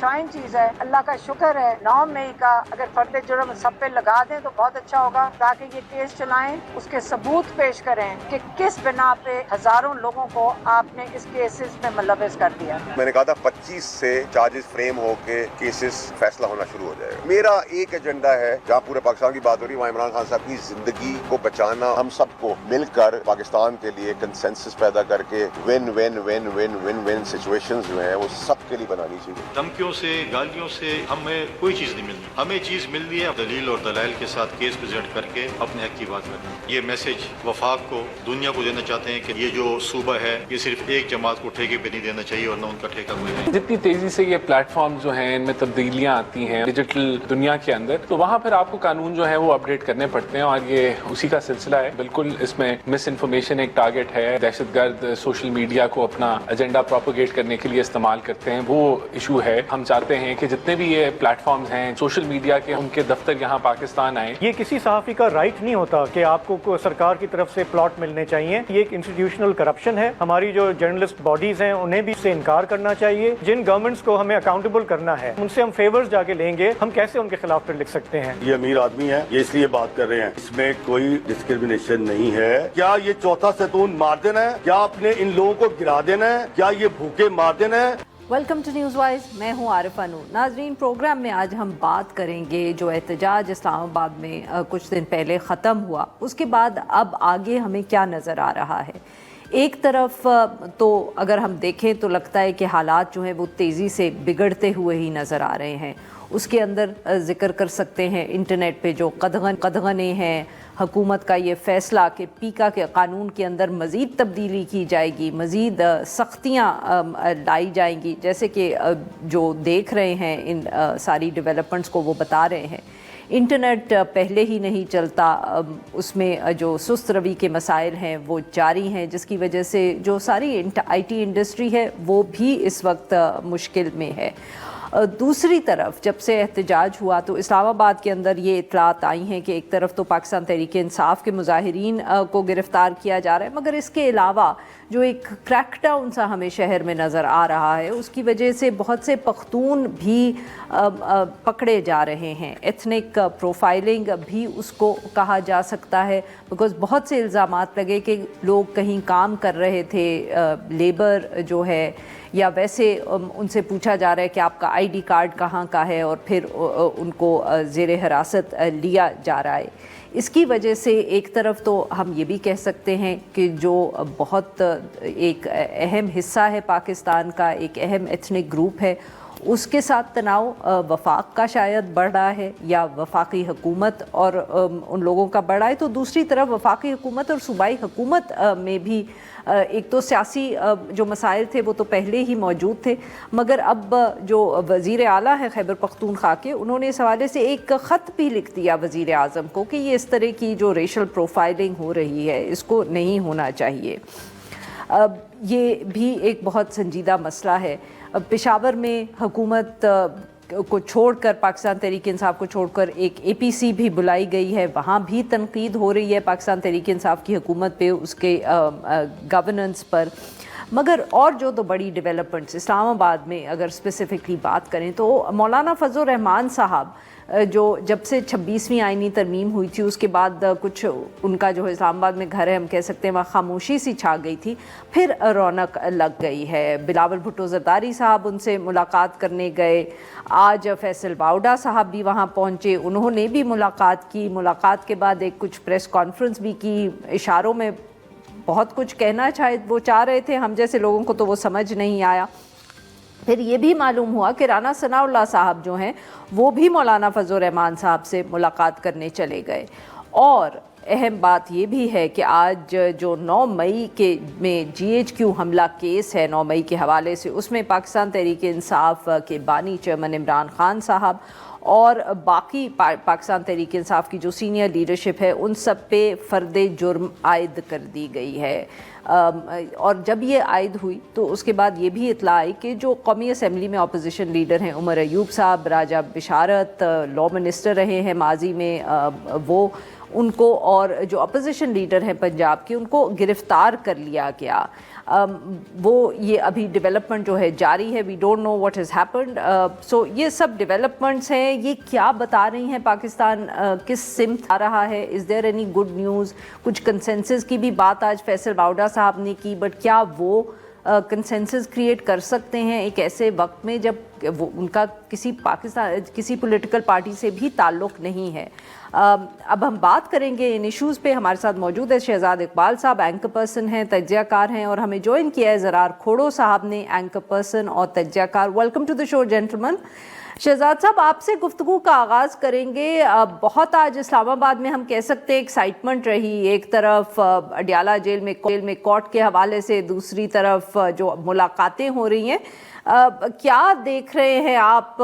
खुशाइन चीज़ है। अल्लाह का शुक्र है 9 मई का अगर फर्द जुर्म सब पे लगा दें तो बहुत अच्छा होगा, ताकि ये केस चलाएं, उसके सबूत पेश करें कि किस बिना पे हजारों लोगों को आपने इस केसेस में मुलविस कर दिया। मैंने कहा था 25 से चार्जेस फ्रेम होके केसेस फैसला होना शुरू हो जाएगा। मेरा एक एजेंडा है, जहाँ पूरे पाकिस्तान की बात हो रही है, वहाँ इमरान खान साहब की जिंदगी को बचाना, हम सबको मिलकर पाकिस्तान के लिए कंसेंसस पैदा करके win win win win win win situations जो है वो सबके लिए बनानी चाहिए। धमकियों से, गालियों से हमें कोई चीज़ नहीं मिलती, हमें चीज़ मिल रही है दलील और दलाइल के साथ केस प्रेजेंट करके अपने हक की बात करना। ये मैसेज वफाक को, दुनिया को देना चाहते हैं कि ये जो सूबा है ये सिर्फ एक जमात को ठेके पे नहीं देना चाहिए और न उनका ठेका कोई नहीं। जितनी तेजी से ये प्लेटफॉर्म जो हैं इनमें तब्दीलियां आती हैं डिजिटल दुनिया के अंदर, तो वहाँ फिर आपको कानून जो है वो अपडेट करने पड़ते हैं, और ये उसी का सिलसिला है। बिल्कुल इसमें मिस इन्फॉर्मेशन एक टारगेट है, दहशतगर्द सोशल मीडिया को अपना एजेंडा प्रोपोगेट करने के लिए इस्तेमाल करते हैं, वो इशू है। हम चाहते हैं कि जितने भी ये प्लेटफॉर्म्स हैं सोशल मीडिया के, उनके दफ्तर यहाँ पाकिस्तान आए। ये किसी सहाफ़ी का राइट नहीं होता कि आपको सरकार की तरफ से प्लॉट मिलने चाहिए। ये एक इंस्टीट्यूशनल करप्शन है। हमारी जो जर्नलिस्ट बॉडीज हैं उन्हें भी इससे इनकार करना चाहिए। जिन गवर्नमेंट्स को हमें अकाउंटेबल करना है उनसे हम फेवर्स जाके लेंगे, हम कैसे उनके खिलाफ फिर लिख सकते हैं? ये अमीर आदमी है, ये इसलिए बात कर रहे हैं, इसमें कोई डिस्क्रिमिनेशन नहीं है। क्या ये चौथा सैतून मार देना है? क्या आपने इन लोगों को गिरा देना है? क्या ये भूखे मार देना है? वेलकम टू न्यूज़ वाइज, मैं हूं आरिफा नूर। नाजरीन, प्रोग्राम में आज हम बात करेंगे जो एहतजाज इस्लामाबाद में कुछ दिन पहले ख़त्म हुआ, उसके बाद अब आगे हमें क्या नज़र आ रहा है। एक तरफ तो अगर हम देखें तो लगता है कि हालात जो हैं वो तेज़ी से बिगड़ते हुए ही नज़र आ रहे हैं। उसके अंदर ज़िक्र कर सकते हैं इंटरनेट पे जो कदगने हैं, हुकूमत का ये फ़ैसला कि पीका के कानून के अंदर मज़ीद तब्दीली की जाएगी, मज़ीद सख्तियाँ लाई जाएंगी, जैसे कि जो देख रहे हैं इन सारी डेवलपमेंट्स को वो बता रहे हैं। इंटरनेट पहले ही नहीं चलता, उसमें जो सुस्त रवि के मसाइल हैं वो जारी हैं, जिसकी वजह से जो सारी IT इंडस्ट्री है वो भी इस वक्त मुश्किल में है। दूसरी तरफ जब से एहतजाज हुआ तो इस्लामाबाद के अंदर ये इतलात आई हैं कि एक तरफ तो पाकिस्तान तहरीक इंसाफ के मुजाहिरीन को गिरफ़्तार किया जा रहा है, मगर इसके अलावा जो एक क्रैकडाउन सा हमें शहर में नज़र आ रहा है, उसकी वजह से बहुत से पख्तून भी पकड़े जा रहे हैं। एथनिक प्रोफाइलिंग भी उसको कहा जा सकता है, बिकॉज़ बहुत से इल्ज़ामात लगे कि लोग कहीं काम कर रहे थे, लेबर जो है, या वैसे उनसे पूछा जा रहा है कि आपका ID कार्ड कहाँ का है, और फिर उनको ज़ेर हिरासत लिया जा रहा है। इसकी वजह से एक तरफ तो हम ये भी कह सकते हैं कि जो बहुत एक अहम हिस्सा है पाकिस्तान का, एक अहम एथनिक ग्रुप है, उसके साथ तनाव वफाक का शायद बढ़ रहा है या वफाकी हुकूमत और उन लोगों का बढ़ रहा है। तो दूसरी तरफ वफाकी हुकूमत और सूबाई हुकूमत में भी एक तो सियासी जो मसाइल थे वो तो पहले ही मौजूद थे, मगर अब जो वज़ीर आला है खैबर पख्तूनख्वा के, उन्होंने इस हवाले से एक ख़त भी लिख दिया वज़ीर आज़म को कि ये इस तरह की जो रेशल प्रोफाइलिंग हो रही है इसको नहीं होना चाहिए। अब ये भी एक बहुत संजीदा मसला है। पेशावर में हुकूमत को छोड़कर, पाकिस्तान तहरीक इंसाफ को छोड़कर एक APC भी बुलाई गई है, वहाँ भी तनकीद हो रही है पाकिस्तान तहरीक इंसाफ की हुकूमत पे, उसके गवर्नेंस पर। मगर और जो तो बड़ी डेवलपमेंट्स इस्लामाबाद में अगर स्पेसिफ़िकली बात करें तो मौलाना फजल रहमान साहब जो जब से 26वीं आइनी तरमीम हुई थी उसके बाद कुछ उनका जो इस्लामाबाद में घर है, हम कह सकते हैं वहाँ खामोशी सी छा गई थी, फिर रौनक लग गई है। बिलावल भुट्टो ज़रदारी साहब उनसे मुलाकात करने गए, आज फैसल बाउडा साहब भी वहाँ पहुँचे, उन्होंने भी मुलाकात की। मुलाकात के बाद एक कुछ प्रेस कॉन्फ्रेंस भी की, इशारों में बहुत कुछ कहना शायद वो चाह रहे थे, हम जैसे लोगों को तो वो समझ नहीं आया। फिर ये भी मालूम हुआ कि राना सनाउल्लाह साहब जो हैं वो भी मौलाना फजल रहमान साहब से मुलाकात करने चले गए। और अहम बात ये भी है कि आज जो 9 मई के में GHQ हमला केस है 9 मई के हवाले से, उसमें पाकिस्तान तहरीक इंसाफ के बानी चेयरमैन इमरान खान साहब और बाकी पाकिस्तान तहरीक इंसाफ की जो सीनियर लीडरशिप है उन सब पे फ़र्द जुर्म आयद कर दी गई है। और जब ये आयद हुई तो उसके बाद ये भी इतला आई कि जो कौमी असम्बली में अपोजिशन लीडर हैं उमर अयूब साहब, राजा बिशारत लॉ मिनिस्टर रहे हैं माजी में, वो ان کو اور جو اپوزیشن لیڈر ہیں پنجاب کے ان کو گرفتار کر لیا گیا. وہ یہ ابھی ڈیولپمنٹ جو ہے جاری ہے. We don't know what has happened. So یہ سب ڈیولپمنٹس ہیں, یہ کیا بتا رہی ہیں پاکستان کس سمت آ رہا ہے؟ از دیر اینی گڈ نیوز؟ کچھ کنسنسس کی بھی بات آج فیصل باوڈا صاحب نے کی, بٹ کیا وہ کنسنسس کریٹ کر سکتے ہیں ایک ایسے وقت میں جب وہ ان کا کسی پولیٹیکل پارٹی سے بھی تعلق نہیں ہے؟ اب ہم بات کریں گے ان ایشوز پہ. ہمارے ساتھ موجود ہے شہزاد اقبال صاحب, اینکر پرسن ہیں, تجزیہ کار ہیں, اور ہمیں جوائن کیا ہے زرار کھوڑو صاحب نے, اینکر پرسن اور تجزیہ کار. ویلکم ٹو دا شو جینٹلمن. شہزاد صاحب, آپ سے گفتگو کا آغاز کریں گے. بہت آج اسلام آباد میں ہم کہہ سکتے ہیں ایکسائٹمنٹ رہی. ایک طرف اڈیالہ جیل میں کورٹ کے حوالے سے, دوسری طرف جو ملاقاتیں ہو رہی ہیں. کیا دیکھ رہے ہیں آپ؟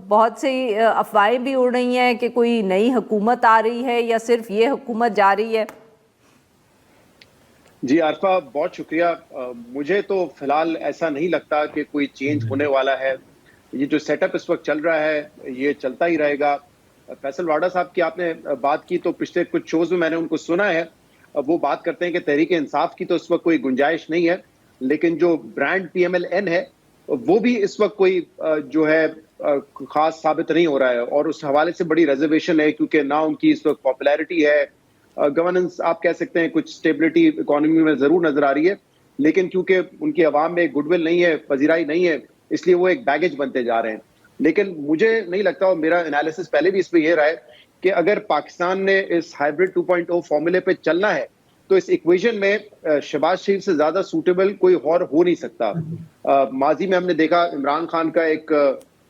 بہت سی افواہیں بھی اڑ رہی ہیں کہ کوئی نئی حکومت آ رہی ہے یا صرف یہ حکومت جا رہی ہے؟ جی عارفہ, بہت شکریہ. مجھے تو فی الحال ایسا نہیں لگتا کہ کوئی چینج ہونے والا ہے. یہ جو سیٹ اپ اس وقت چل رہا ہے یہ چلتا ہی رہے گا. فیصل واڈا صاحب کی آپ نے بات کی تو پچھلے کچھ شوز میں نے ان کو سنا ہے. وہ بات کرتے ہیں کہ تحریک انصاف کی تو اس وقت کوئی گنجائش نہیں ہے, لیکن جو برانڈ PMLN ہے وہ بھی اس وقت کوئی جو ہے خاص ثابت نہیں ہو رہا ہے, اور اس حوالے سے بڑی ریزرویشن ہے کیونکہ نہ ان کی اس وقت پاپولیرٹی ہے. گورننس آپ کہہ سکتے ہیں کچھ اسٹیبلٹی اکانومی میں ضرور نظر آ رہی ہے, لیکن کیونکہ ان کی عوام میں گڈ ول نہیں ہے, پذیرائی نہیں ہے, اس لیے وہ ایک بیگیج بنتے جا رہے ہیں. لیکن مجھے نہیں لگتا, اور میرا انالیسس پہلے بھی اس پہ یہ رہا ہے کہ اگر پاکستان نے اس ہائیبرڈ 2.0 فارمولے پہ چلنا ہے تو اس ایکویژن میں شہباز شریف سے زیادہ سوٹیبل کوئی اور ہو نہیں سکتا. ماضی میں ہم نے دیکھا عمران خان کا ایک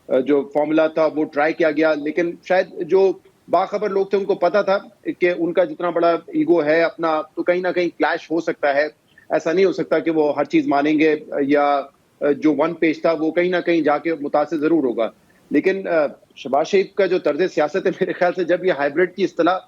جو فارمولا تھا وہ ٹرائی کیا گیا, لیکن شاید جو باخبر لوگ تھے ان کو پتا تھا کہ ان کا جتنا بڑا ایگو ہے اپنا, تو کہیں نہ کہیں کلیش ہو سکتا ہے. ایسا نہیں ہو سکتا کہ وہ ہر چیز مانیں گے, یا جو ون پیج تھا وہ کہیں نہ کہیں جا کے متاثر ضرور ہوگا. لیکن شہباز شریف کا جو طرز سیاست ہے, میرے خیال سے جب یہ ہائیبرڈ کی اصطلاح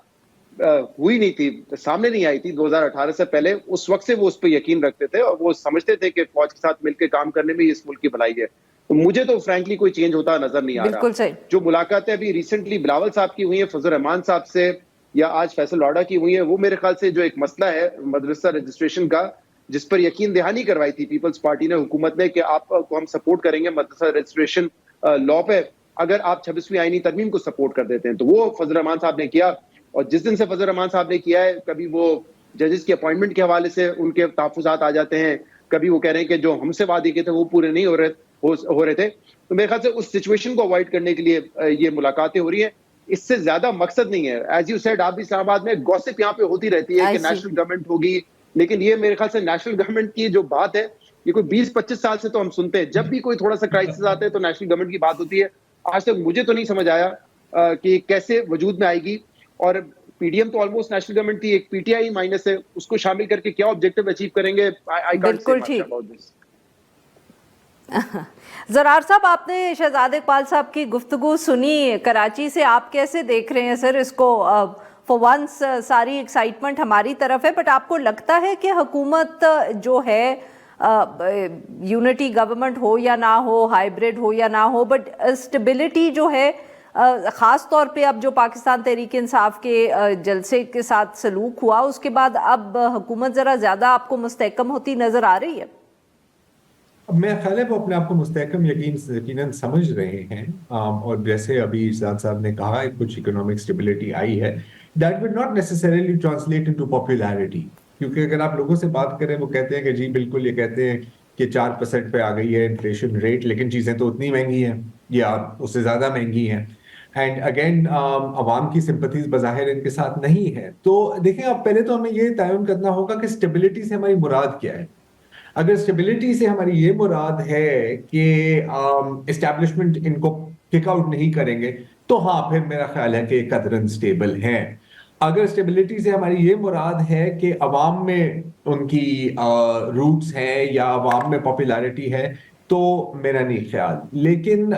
ہوئی نہیں تھی, سامنے نہیں آئی تھی 2018 سے پہلے, اس وقت سے وہ اس پہ یقین رکھتے تھے اور وہ سمجھتے تھے کہ فوج کے ساتھ مل کے کام کرنے میں اس ملک کی بھلائی ہے. تو مجھے تو فرینکلی کوئی چینج ہوتا نظر نہیں آ رہا. بالکل صحیح. جو ملاقاتیں ابھی ریسنٹلی بلاول صاحب کی ہوئی ہیں فضل الرحمان صاحب سے, یا آج فیصل واڈا کی ہوئی ہیں, وہ میرے خیال سے جو ایک مسئلہ ہے مدرسہ رجسٹریشن کا, جس پر یقین دہانی کروائی تھی پیپلز پارٹی نے حکومت نے کہ آپ کو ہم سپورٹ کریں گے مدرسہ رجسٹریشن لا پہ اگر آپ 26ویں آئینی ترمیم کو سپورٹ کر دیتے ہیں, تو وہ فضل الرحمان صاحب نے کیا. اور جس دن سے فضل الرحمان صاحب نے کیا ہے, کبھی وہ ججز کی اپوائنٹمنٹ کے حوالے سے ان کے تحفظات آ جاتے ہیں, کبھی وہ کہہ رہے ہیں کہ جو ہم سے وعدے کیے تھے وہ پورے نہیں ہو رہے تھے. تو میرے خیال سے اس سچویشن کو اوائڈ کرنے کے لیے یہ ملاقاتیں ہو رہی ہیں. اس سے زیادہ مقصد نہیں ہے. ایز یو سیڈ, آپ بھی اسلام آباد میں گوسپ یہاں پہ ہوتی رہتی ہے کہ نیشنل گورنمنٹ ہوگی, لیکن یہ میرے خیال سے نیشنل گورنمنٹ کی جو بات ہے یہ کوئی 20-25 سال سے تو ہم سنتے ہیں. جب بھی کوئی تھوڑا سا کرائسس آتا ہے تو نیشنل گورنمنٹ کی بات ہوتی ہے. آج تک مجھے تو نہیں سمجھ آیا کہ کیسے وجود میں آئے گی. اور PDM تو آلموسٹ نیشنل گورنمنٹ تھی, ایک PTI مائنس ہے, اس کو شامل کر کے کیا آبجیکٹو اچیو کریں گے. بالکل ٹھیک. زرار صاحب, آپ نے شہزاد اقبال صاحب کی گفتگو سنی کراچی سے, آپ کیسے دیکھ رہے ہیں سر اس کو؟ فور ونس ساری ایکسائٹمنٹ ہماری طرف ہے, بٹ آپ کو لگتا ہے کہ حکومت جو ہے یونٹی گورنمنٹ ہو یا نہ ہو, ہائیبرڈ ہو یا نہ ہو, بٹ اسٹیبلٹی جو ہے خاص طور پہ اب جو پاکستان تحریک انصاف کے جلسے کے ساتھ سلوک ہوا اس کے بعد اب حکومت ذرا زیادہ آپ کو مستحکم ہوتی نظر آ رہی ہے؟ میرا خیال ہے وہ اپنے آپ کو مستحکم یقیناً سمجھ رہے ہیں, اور جیسے ابھی اجزاد صاحب نے کہا کچھ اکنامک اسٹیبلٹی آئی ہے. That will not necessarily translate into popularity, کیونکہ اگر آپ لوگوں سے بات کریں وہ کہتے ہیں کہ جی بالکل, یہ کہتے ہیں کہ 4% پہ آ گئی ہے انفلیشن ریٹ, لیکن چیزیں تو اتنی مہنگی ہیں یا اس سے زیادہ مہنگی ہیں. اینڈ اگین عوام کی سمپتھیز بظاہر ان کے ساتھ نہیں ہے. تو دیکھیں, اب پہلے تو ہمیں یہ تعین کرنا ہوگا کہ اسٹیبلٹی سے ہماری مراد کیا ہے. اگر اسٹیبلٹی سے ہماری یہ مراد ہے کہ اسٹیبلشمنٹ ان کو کک آؤٹ نہیں کریں گے تو ہاں, پھر میرا خیال ہے کہ قدرن اسٹیبل ہیں. اگر اسٹیبلٹی سے ہماری یہ مراد ہے کہ عوام میں ان کی روٹس ہیں یا عوام میں پاپولیرٹی ہے تو میرا نہیں خیال. لیکن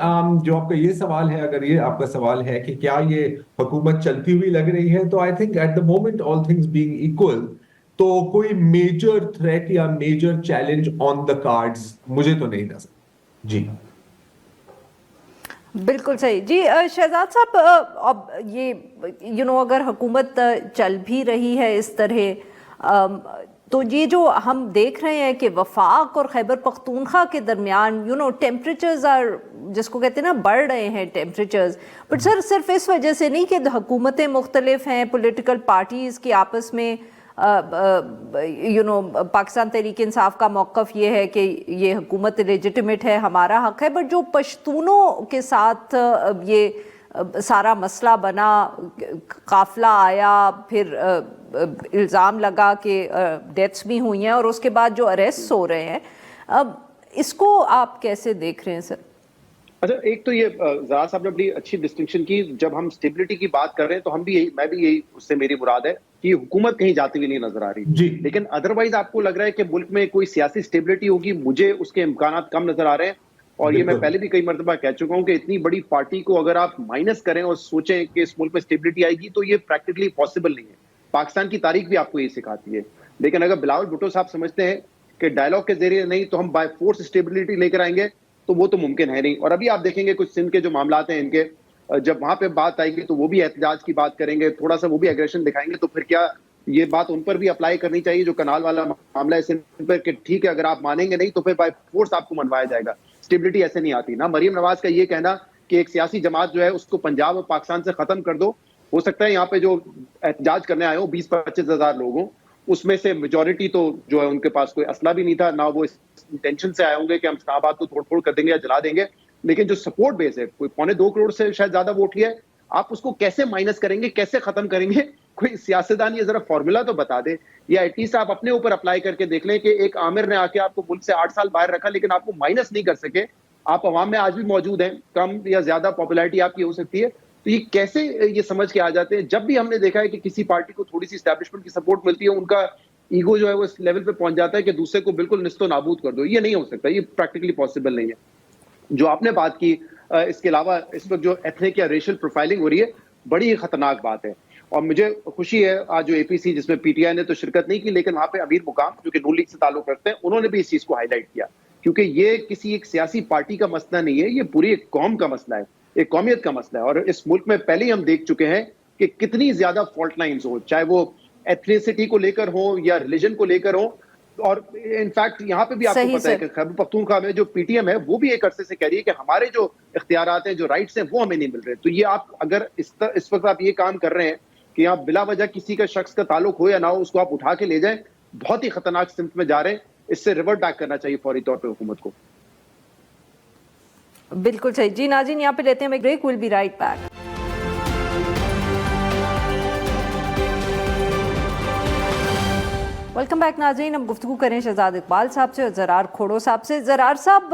جو آپ کا یہ سوال ہے, اگر یہ آپ کا سوال ہے کہ کیا یہ حکومت چلتی ہوئی لگ رہی ہے, تو I think at the moment all things being equal تو کوئی میجر تھریٹ یا major challenge on the cards مجھے تو نہیں نظر. جی बिल्कुल सही जी। शहजाद साहब, अब ये अगर हुकूमत चल भी रही है इस तरह, तो ये जो हम देख रहे हैं कि वफाक और खैबर पख्तूनख्वा के दरमियान टेम्परेचर्स आर, जिसको कहते हैं ना, बढ़ रहे हैं टेम्परेचर्स, बट सर सिर्फ इस वजह से नहीं कि हुकूमतें मुख्तलिफ हैं, पॉलिटिकल पार्टीज़ की आपस में पाकिस्तान तहरीक इंसाफ का मौक़िफ़ ये है कि ये हुकूमत लेजिटिमेट है, हमारा हक़ है, बट जो पश्तूनों के साथ ये सारा मसला बना, काफ़िला आया, फिर इल्ज़ाम लगा कि डेथ्स भी हुई हैं और उसके बाद जो अरेस्ट हो रहे हैं, अब इसको आप कैसे देख रहे हैं सर? अच्छा, एक तो ये ज़रा साहब ने बड़ी अच्छी डिस्टिंक्शन की। जब हम स्टेबिलिटी की बात कर रहे हैं तो मैं भी यही, उससे मेरी मुराद है कि हुकूमत कहीं जाती हुई नहीं नजर आ रही जी। लेकिन अदरवाइज आपको लग रहा है कि मुल्क में कोई सियासी स्टेबिलिटी होगी, मुझे उसके इम्कानात कम नजर आ रहे हैं। और ये मैं पहले भी कई मरतबा कह चुका हूं कि इतनी बड़ी पार्टी को अगर आप माइनस करें और सोचें कि इस मुल्क में स्टेबिलिटी आएगी तो ये प्रैक्टिकली पॉसिबल नहीं है। पाकिस्तान की तारीख भी आपको ये सिखाती है। लेकिन अगर बिलावल भुट्टो साहब समझते हैं कि डायलॉग के जरिए नहीं तो हम बाय फोर्स स्टेबिलिटी लेकर आएंगे, तो वो तो मुमकिन है नहीं। और अभी आप देखेंगे कुछ सिंध के जो मामलात हैं इनके, जब वहां पे बात आएगी तो वो भी एहतजाज की बात करेंगे, थोड़ा सा वो भी एग्रेशन दिखाएंगे, तो फिर क्या ये बात उन पर भी अप्लाई करनी चाहिए जो कनाल वाला मामला है सिंध पर, कि ठीक है अगर आप मानेंगे नहीं तो फिर बाय फोर्स आपको मनवाया जाएगा। स्टेबिलिटी ऐसे नहीं आती ना। मरीम नवाज का ये कहना कि एक सियासी जमात जो है उसको पंजाब और पाकिस्तान से खत्म कर दो, हो सकता है यहाँ पे जो एहतजाज करने आए हो 20-25 हज़ार लोग हों, उसमें से मेजॉरिटी तो जो है उनके पास कोई असला भी नहीं था, ना वो इस इंटेंशन से आए होंगे कि हम इस्लामाबाद को तोड़ फोड़ कर देंगे या जला देंगे। लेकिन जो सपोर्ट बेस है, कोई 2.25 करोड़ से शायद ज्यादा वोट लिया है, आप उसको कैसे माइनस करेंगे, कैसे खत्म करेंगे? कोई सियासतदान ये जरा फॉर्मूला तो बता दे, या एटलीस्ट आप अपने ऊपर अप्लाई करके देख लें कि एक आमिर ने आके आपको मुल्क से 8 साल बाहर रखा लेकिन आपको माइनस नहीं कर सके, आप अवाम में आज भी मौजूद हैं, कम या ज्यादा पॉपुलैरिटी आपकी हो सकती है, तो ये कैसे ये समझ के आ जाते हैं? जब भी हमने देखा है कि किसी पार्टी को थोड़ी सी एस्टैब्लिशमेंट की सपोर्ट मिलती है, उनका ईगो जो है वो इस लेवल पे पहुंच जाता है कि दूसरे को बिल्कुल निस्तो नाबूद कर दो। ये नहीं हो सकता, ये प्रैक्टिकली पॉसिबल नहीं है। जो आपने बात की, इसके अलावा इस वक्त जो एथनिक या रेशियल प्रोफाइलिंग हो रही है, बड़ी ही खतरनाक बात है। और मुझे खुशी है आज जो एपीसी, जिसमें पीटीआई ने तो शिरकत नहीं की, लेकिन वहां पे अमीर मुकाम जो कि नून लीग से ताल्लुक रखते हैं, उन्होंने भी इस चीज को हाईलाइट किया, क्योंकि ये किसी एक सियासी पार्टी का मसला नहीं है, ये पूरी एक कौम का मसला है, एक कौमियत का मसला है। और इस मुल्क में पहले ही हम देख चुके हैं कि कितनी ज्यादा फॉल्ट लाइन्स हो, चाहे वो एथनिसिटी को लेकर हो या रिलीजन को लेकर हो। और इनफैक्ट यहाँ पे भी आपको पता है कि खैबर पख्तूनख्वा में जो पीटीएम है वो भी एक अरसे से कह रही है कि हमारे जो इख्तियारात हैं, जो राइट्स हैं, वो हमें नहीं मिल रहे। तो ये आप अगर इस वक्त आप ये काम कर रहे हैं कि आप बिला वजह किसी का शख्स का ताल्लुक हो या ना हो, उसको आप उठा के ले जाएं, बहुत ही खतरनाक सिमत में जा रहे हैं। इससे रिवर्ट बैक करना चाहिए फौरी तौर पर हुकूमत को। बिल्कुल सही जी। नाज़रीन, यहाँ पे लेते हैं break, will be right back. Welcome back नाज़रीन। हम गुफ्तगू करें शहजाद इकबाल साहब से और ज़रार खोड़ो साहब से। ज़रार साहब,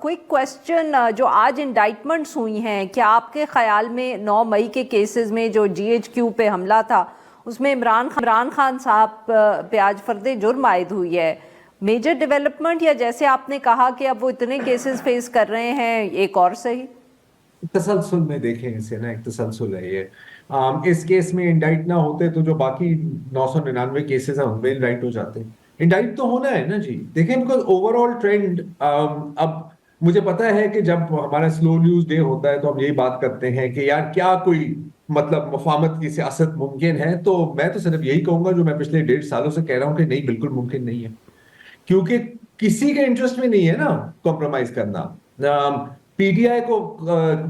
क्विक क्वेश्चन, जो आज इंडाइटमेंट्स हुई हैं, क्या आपके ख्याल में 9 मई के केसेस में जो GHQ पे हमला था उसमें इमरान खान साहब पे आज फर्द जुर्म आयद हुई है, मेजर डेवलपमेंट, या जैसे आपने कहा कि अब वो इतने केसेस फेस कर रहे हैं, एक और सही? तसलसल में देखें इसे ना, एक तसलसल है ये। इस केस में इंडाइट ना होते तो जो बाकी 999 केसेस हैं उनमें इंडाइट हो जाते। इंडाइट तो होना है ना जी। देखें इनको ओवरऑल ट्रेंड, अब मुझे पता है कि जब हमारा स्लो न्यूज डे होता है तो हम यही बात करते हैं कि यार क्या कोई मतलब मुफाहमत की सियासत मुमकिन है, तो मैं तो सिर्फ यही कहूंगा जो मैं पिछले 1.5 सालों से कह रहा हूं कि नहीं, बिल्कुल मुमकिन नहीं है, क्योंकि किसी के इंटरेस्ट में नहीं है ना कॉम्प्रोमाइज करना। पीटीआई को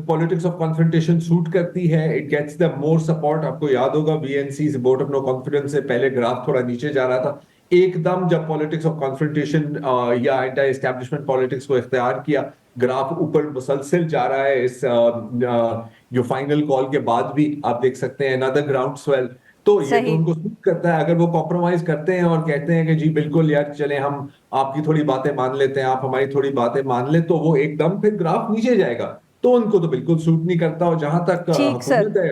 पॉलिटिक्स ऑफ कॉन्फ्रंटेशन सूट करती है, it gets the more support. आपको याद होगा बीएनसी से वोट ऑफ नो कॉन्फिडेंस से पहले ग्राफ थोड़ा नीचे जा रहा था, एकदम जब पॉलिटिक्स ऑफ कॉन्फ्रंटेशन या एंटी एस्टैब्लिशमेंट पॉलिटिक्स को इख्तियार किया, ग्राफ ऊपर मुसलसल जा रहा है। इस जो फाइनल कॉल के बाद भी आप देख सकते हैं अनदर ग्राउंड स्वेल। तो ये तो उनको सूट करता है। अगर वो कॉम्प्रोमाइज करते हैं और कहते हैं कि जी बिल्कुल यार चले हम आपकी थोड़ी बातें मान लेते हैं, आप हमारी थोड़ी बातें मान ले, तो वो एकदम फिर ग्राफ नीचे जाएगा। तो उनको तो बिल्कुल सूट नहीं करता। और जहां तक हुकूमत है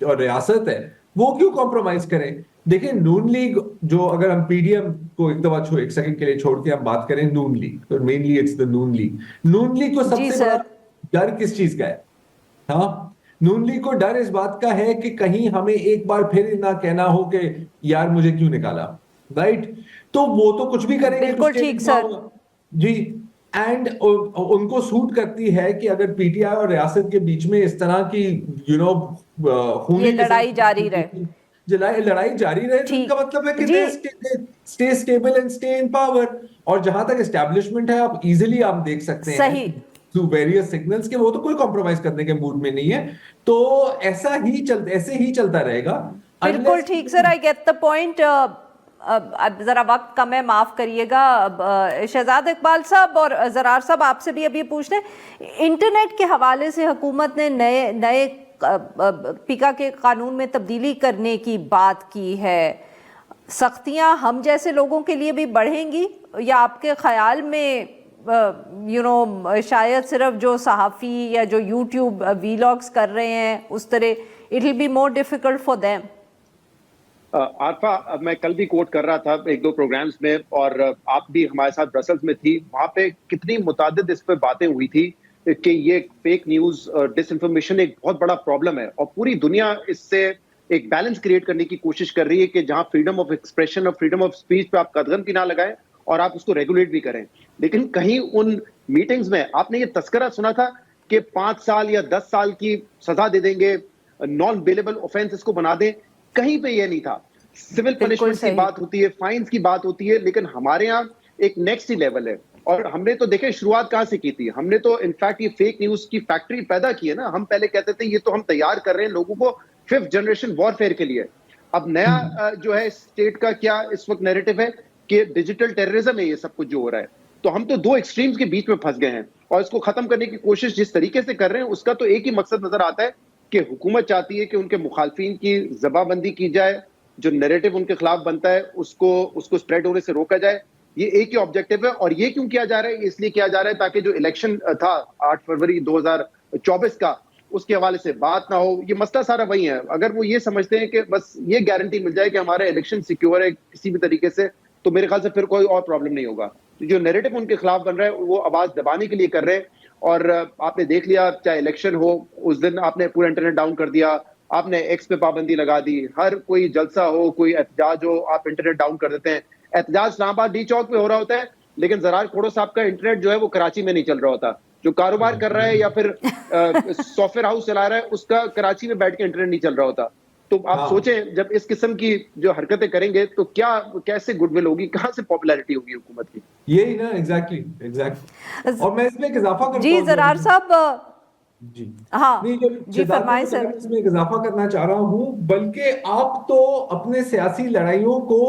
और रियासत है, वो क्यों कॉम्प्रोमाइज करें? देखिए नून लीग, जो अगर हम पीडीएम को एक सेकंड के लिए छोड़ के हम बात करें नून लीग, तो mainly it's the Noon league को सबसे बड़ा डर किस चीज का है? हाँ, नून लीग को डर इस बात का है कि कहीं हमें एक बार फिर ना कहना हो कि यार मुझे क्यों निकाला, राइट? तो वो तो कुछ भी करेंगे। बिल्कुल ठीक सर जी। एंड उनको सूट करती है कि अगर पीटीआई और रियासत के बीच में इस तरह की ये लड़ाई जारी रहे, लड़ाई जारी रहे, तो ठीक। इसका मतलब है कि जी। Stay stable and stay in power. और जहां तक एस्टैब्लिशमेंट है, आप इजीली आप देख सकते हैं सही। थ्रू वेरियस सिग्नल्स के वो तो कोई कॉम्प्रोमाइज करने के मूड में नहीं है। तो ऐसे ही चलता रहेगा। बिल्कुल ठीक sir, I get the point. अब जरा वक्त कम है, माफ करिएगा। शहजाद इकबाल साहब और जरार साहब, आपसे भी अब ये पूछना है, इंटरनेट के हवाले से हुकूमत ने नए पीका के कानून में तब्दीली करने की बात की है। सख्तियां हम जैसे लोगों के लिए भी बढ़ेंगी, या आपके ख्याल में शायद सिर्फ जो सहाफ़ी या जो यूट्यूब वीलॉग्स कर रहे हैं उस तरह it will be more difficult for them? Arfa, मैं कल भी कोट कर रहा था एक दो प्रोग्राम्स में, और आप भी हमारे साथ ब्रसल्स में थी, वहां पे कितनी मुतादिद इस पे बातें हुई थी कि ये फेक न्यूज, डिसइंफॉर्मेशन एक बहुत बड़ा प्रॉब्लम है, और पूरी दुनिया इससे एक बैलेंस क्रिएट करने की कोशिश कर रही है कि जहां फ्रीडम ऑफ एक्सप्रेशन और फ्रीडम ऑफ स्पीच पे आप कदगन की ना लगाएं और आप उसको रेगुलेट भी करें। लेकिन कहीं उन मीटिंग्स में आपने ये तस्करा सुना था कि 5 साल या 10 साल की सजा दे देंगे, नॉन बेलेबल ऑफेंस इसको बना दें, कहीं पे ये नहीं था। सिविल पनिशमेंट की बात होती है, फाइन्स की बात होती है, लेकिन हमारे यहाँ एक नेक्स्ट ही लेवल है। और हमने तो देखे शुरुआत कहां से की थी, हमने तो इनफैक्ट ये फेक न्यूज की फैक्ट्री पैदा की है ना। हम पहले कहते थे ये तो हम तैयार कर रहे हैं लोगों को 5th जनरेशन वॉरफेयर के लिए। अब नया जो है स्टेट का क्या इस वक्त नैरेटिव है कि डिजिटल टेररिज्म है ये सब कुछ जो हो रहा है। तो हम तो 2 एक्सट्रीम्स के बीच में फंस गए हैं, और इसको खत्म करने की कोशिश जिस तरीके से कर रहे हैं उसका तो एक ही मकसद नजर आता है कि हुकूमत चाहती है कि उनके मुखालफिन की जबाबंदी की जाए, जो नैरेटिव उनके खिलाफ बनता है उसको स्प्रेड होने से रोका जाए। ये एक ही ऑब्जेक्टिव है। और ये क्यों किया जा रहा है? इसलिए किया जा रहा है ताकि जो इलेक्शन था 8 फरवरी 2024 का, उसके हवाले से बात ना हो। ये मसला सारा वही है। अगर वो ये समझते हैं कि बस ये गारंटी मिल जाए कि हमारा इलेक्शन सिक्योर है किसी भी तरीके से, तो मेरे ख्याल से फिर कोई और प्रॉब्लम नहीं होगा। तो जो नैरेटिव उनके खिलाफ बन रहा है वो आवाज दबाने के लिए कर रहे हैं। और आपने देख लिया, चाहे इलेक्शन हो, उस दिन आपने पूरा इंटरनेट डाउन कर दिया, आपने एक्स पे पाबंदी लगा दी, हर कोई जलसा हो, कोई एहतजाज हो, आप इंटरनेट डाउन कर देते हैं। एहतजाज इस्लामाबाद डी चौक पे हो रहा होता है, लेकिन जरार खोड़ो साहब का इंटरनेट जो है वो कराची में नहीं चल रहा होता। जो कारोबार कर रहा है या फिर सॉफ्टवेयर हाउस चला रहा है उसका कराची में बैठ के इंटरनेट नहीं चल रहा होता। तो आप सोचें, जब इस किस्म की जो हरकतें करेंगे तो कैसे गुडविल होगी, कहां से पॉपुलैरिटी होगी हुकूमत की? यही ना, एग्जैक्टली। और मैं इसमें एक इजाफा करता जी जरार साहब, जी हाँ जी फरमाएं सर। इसमें एक इजाफा करना चाह रहा हूं, बल्कि आप तो अपने सियासी लड़ाइयों को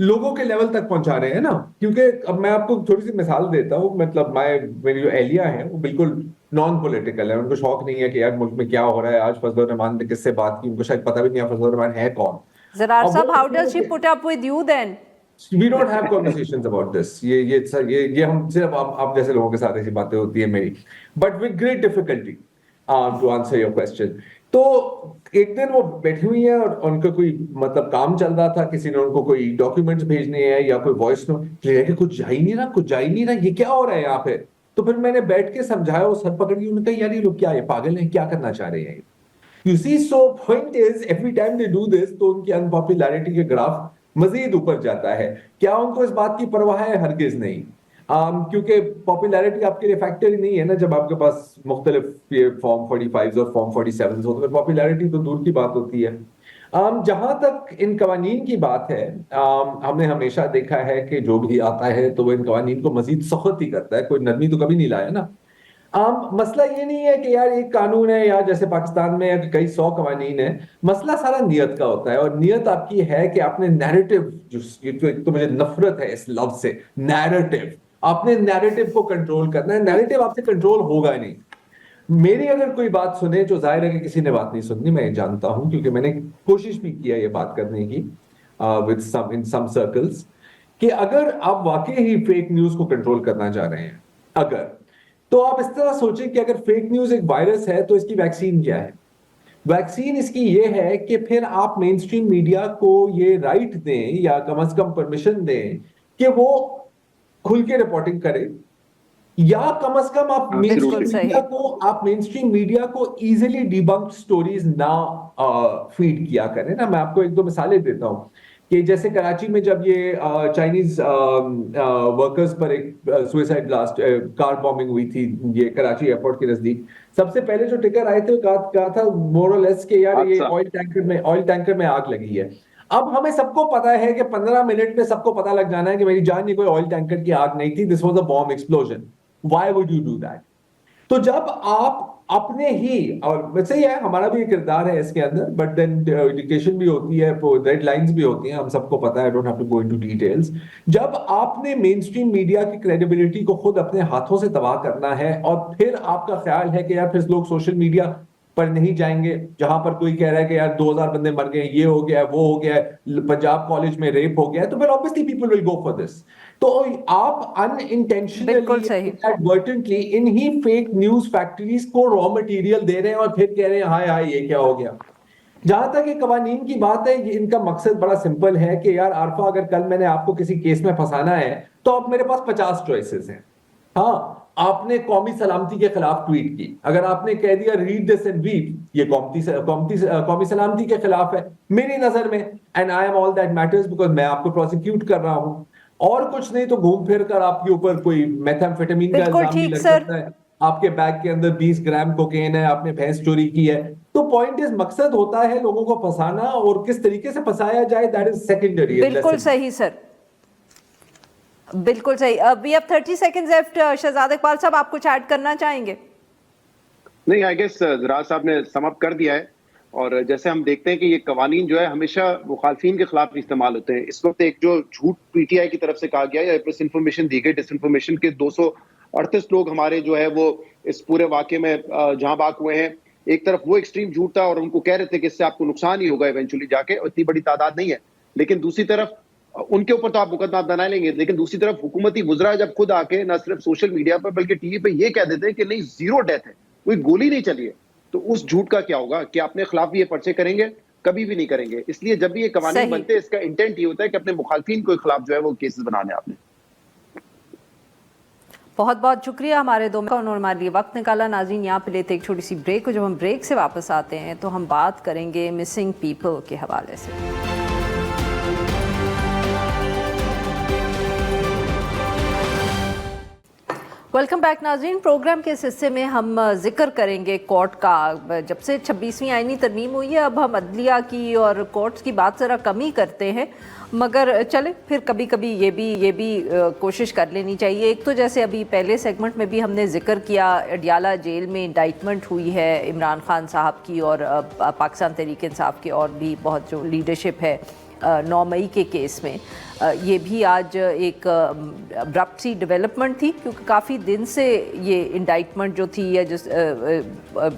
लोगों के लेवल तक पहुंचा रहे हैं ना। क्योंकि अब मैं आपको थोड़ी सी मिसाल देता हूं, मतलब मेरी जो एहलिया है वो बिल्कुल नॉन पॉलिटिकल है, उनको शौक नहीं है कि यार मुल्क में क्या हो रहा है। आज फजल रहमान ने किससे बात की, उनको शायद पता भी नहीं है फजल रहमान है कौन। जरार साहब, how does she put up with you then? We don't have conversations about this. ये हम सिर्फ आप जैसे लोगों के साथ ऐसी बातें होती है मेरी, but with great difficulty to answer your question. तो एक दिन वो बैठी हुई है और उनका कोई मतलब काम चल रहा था, किसी ने उनको कोई डॉक्यूमेंट्स भेजने हैं या कोई वॉइस नोट, कुछ जा ही नहीं रहा, ये क्या हो रहा है यहाँ पे। तो फिर मैंने बैठ के समझाया, वो सर पकड़ के उन्होंने कहा यार ये लोग क्या है, पागल हैं, क्या करना चाह रहे हैं। You see, so point is every time they do this, तो उनकी अनपॉपुलैरिटी के ग्राफ मजीद ऊपर जाता है। क्या उनको इस बात की परवाह है? हरगिज नहीं। क्योंकि पॉपुलैरिटी आपके लिए फैक्टर ही नहीं है ना। जब आपके पास मुख्तलिफ ये फॉर्म 45 और फॉर्म 47 हो तो फिर पॉपुलैरिटी तो दूर की बात होती है। जहां तक इन कवानीन की बात है, हमने हमेशा देखा है कि जो भी आता है तो वो इन कवानीन को मजीद सख्त ही करता है, कोई नरमी तो कभी नहीं लाया ना। मसला ये नहीं है कि यार एक कानून है या जैसे पाकिस्तान में कई 100 कवानीन है, मसला सारा नियत का होता है। और नियत आपकी है कि आपने नैरेटिव, तो मुझे नफरत है इस लफ्ज से, नैरेटिव, आपने नैरेटिव को कंट्रोल करना है। नैरेटिव आपसे कंट्रोल होगा नहीं। मेरी अगर कोई बात सुने, जो जाहिर है कि किसी ने बात नहीं सुननी, मैं जानता हूं क्योंकि मैंने कोशिश भी किया ये बात करने की इन सम सर्कल्स, कि अगर आप वाकई ही फेक न्यूज को कंट्रोल करना चाह रहे हैं, अगर, तो आप इस तरह सोचें कि अगर फेक न्यूज एक वायरस है तो इसकी वैक्सीन क्या है? वैक्सीन इसकी ये है कि फिर आप मेन स्ट्रीम मीडिया को ये राइट दें या कम से कम परमिशन दें कि वो खुल के रिपोर्टिंग करे, या कम से कम आप मेन स्ट्रीम मीडिया को इजीली डिबंक्ड स्टोरीज ना फीड किया करें ना। मैं आपको एक दो मिसालें देता हूं कि जैसे कराची में जब ये चाइनीज वर्कर्स पर एक सुसाइड ब्लास्ट कार बॉम्बिंग हुई थी ये कराची एयरपोर्ट के नजदीक, सबसे पहले जो टिकर आए थे कहा था मोर और लेस कि यार ये ऑयल टैंकर में आग लगी है। अब हमें सबको पता है कि 15 मिनट में सबको पता लग जाना है कि मेरी जान, ये कोई ऑयल टैंकर की आग नहीं थी, this was a bomb explosion. Why would you do that? तो जब आप अपने ही, और वैसे ही है हमारा भी एक किरदार है इसके अंदर, बट देन डिक्टेशन भी होती है, रेड लाइंस भी होती हैं, हम सबको पता है, I don't have to go into details. जब आपने मेन स्ट्रीम मीडिया की क्रेडिबिलिटी को खुद अपने हाथों से तबाह करना है और फिर आपका ख्याल है कि यार फिर लोग सोशल मीडिया पर नहीं जाएंगे जहां पर कोई कह रहा है कि यार 2000 बंदे मर गए, ये हो गया, वो हो गया, पंजाब कॉलेज में रेप हो गया, तो फिर obviously people will go for this. तो आप अनइंटेंशनली एडवर्टेंटली इन्हीं फेक न्यूज फैक्ट्रीज को रॉ मटेरियल दे रहे हैं और फिर कह रहे हैं हाय हाय ये क्या हो गया। जहां तक ये कवानीन की बात है, इनका मकसद बड़ा सिंपल है कि यार आरफा, अगर कल मैंने आपको किसी केस में फंसाना है तो अब मेरे पास 50 चॉइसेस हैं। हाँ, आपने कौमी सलामती के खिलाफ ट्वीट की, अगर आपने कह दिया रीड दिस एंड वीप, ये कौमी सलामती के खिलाफ है मेरी नजर में, and I am all that matters because मैं आपको प्रोसिक्यूट कर रहा हूं, और कुछ नहीं तो घूम फिर कर आपके ऊपर कोई मेथाम्फेटामिन का इल्जाम भी लग सकता है, आपके बैग के अंदर 20 ग्राम कोकेन है, आपने भैंस चोरी की है। तो पॉइंट इज, मकसद होता है लोगों को फंसाना, और किस तरीके से फंसाया जाए दैट इज सेकेंडरी। बिल्कुल सही सर, बिल्कुल सही। We have 30 seconds left. Shahzad Iqbal साहब, आप कुछ ऐड करना चाहेंगे? नहीं, आई गेस राज साहब ने सम अप कर दिया है। और जैसे हम देखते हैं कि ये कवानीन जो है हमेशा मुखालफिन के खिलाफ इस्तेमाल होते हैं। इस वक्त एक जो झूठ पीटीआई की तरफ से कहा गया या मिस इन्फॉर्मेशन दी गई, डिसइन्फॉर्मेशन के 238 लोग हमारे जो है वो इस पूरे वाक़े में जहां बाग हुए हैं। एक तरफ वो एक्सट्रीम झूठ था और उनको कह रहे थे कि इससे आपको नुकसान ही होगा इवेंचुअली जाके, और इतनी बड़ी तादाद नहीं है। लेकिन दूसरी तरफ उनके ऊपर तो आप मुकदमा बना लेंगे, लेकिन दूसरी तरफ हुकूमती वुज़रा जब खुद आके न सिर्फ सोशल मीडिया पर बल्कि टीवी पे ये कह देते हैं कि नहीं, 0 डेथ है, कोई गोली नहीं चली है, तो उस झूठ का क्या होगा? कि अपने खिलाफ भी ये पर्चे करेंगे? कभी भी नहीं करेंगे। इसलिए जब भी ये कवानीन बनते हैं, इसका इंटेंट ये होता है कि अपने मुखालफिन के खिलाफ जो है वो केसेस बनाने। आपने बहुत बहुत शुक्रिया हमारे दो उन्होंने हमारे लिए वक्त निकाला। नाज़रीन, यहाँ पे लेते एक छोटी सी ब्रेक को, जब हम ब्रेक से वापस आते हैं तो हम बात करेंगे मिसिंग पीपल के हवाले से। वेलकम बैक नाज़रीन। प्रोग्राम के इस हिस्से में हम जिक्र करेंगे कोर्ट का। जब से 26वीं आईनी तरमीम हुई है, अब हम अदलिया की और कोर्ट्स की बात ज़रा कम ही करते हैं, मगर चले फिर कभी कभी ये भी कोशिश कर लेनी चाहिए। एक तो जैसे अभी पहले सेगमेंट में भी हमने जिक्र किया, अडियाला जेल में इंडाइटमेंट हुई है इमरान खान साहब की और पाकिस्तान तहरीक इंसाफ के और भी बहुत जो लीडरशिप है 9 मई के केस में। ये भी आज एक अब्रप्ट सी डेवलपमेंट थी, क्योंकि काफ़ी दिन से ये इंडाइटमेंट जो थी या जिस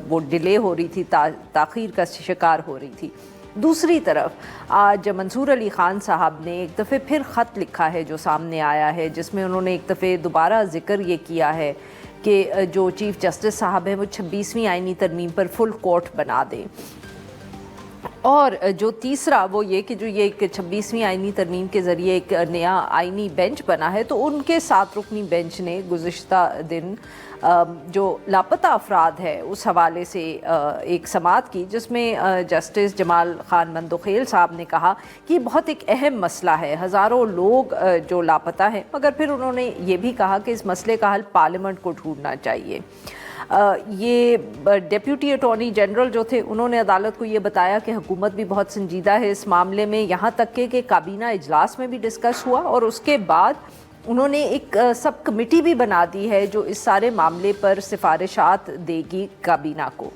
वो डिले हो रही थी, ताख़ीर का शिकार हो रही थी। दूसरी तरफ आज मंसूर अली ख़ान साहब ने एक दफ़े फिर ख़त लिखा है जो सामने आया है, जिसमें उन्होंने एक दफ़े दोबारा ज़िक्र ये किया है कि जो चीफ़ जस्टिस साहब हैं वो 26वीं आईनी तरमीम पर फुल कोर्ट बना दें। और जो तीसरा वो ये कि जो ये 26वीं आईनी तरमीम के ज़रिए एक नया आईनी बेंच बना है, तो उनके 7 रुकनी बेंच ने गुज़िश्ता दिन जो लापता अफराद है उस हवाले से एक समाअत की, जिसमें जस्टिस जमाल खान मंदोखेल साहब ने कहा कि बहुत एक अहम मसला है, हज़ारों लोग जो लापता हैं, मगर फिर उन्होंने ये भी कहा कि इस मसले का हल पार्लियामेंट को ढूंढना चाहिए। ये डिप्यूटी अटॉर्नी जनरल जो थे, उन्होंने अदालत को ये बताया कि हुकूमत भी बहुत संजीदा है इस मामले में, यहाँ तक कि काबीना इजलास में भी डिस्कस हुआ, और उसके बाद उन्होंने एक सब कमेटी भी बना दी है जो इस सारे मामले पर सिफारिशात देगी काबीना को।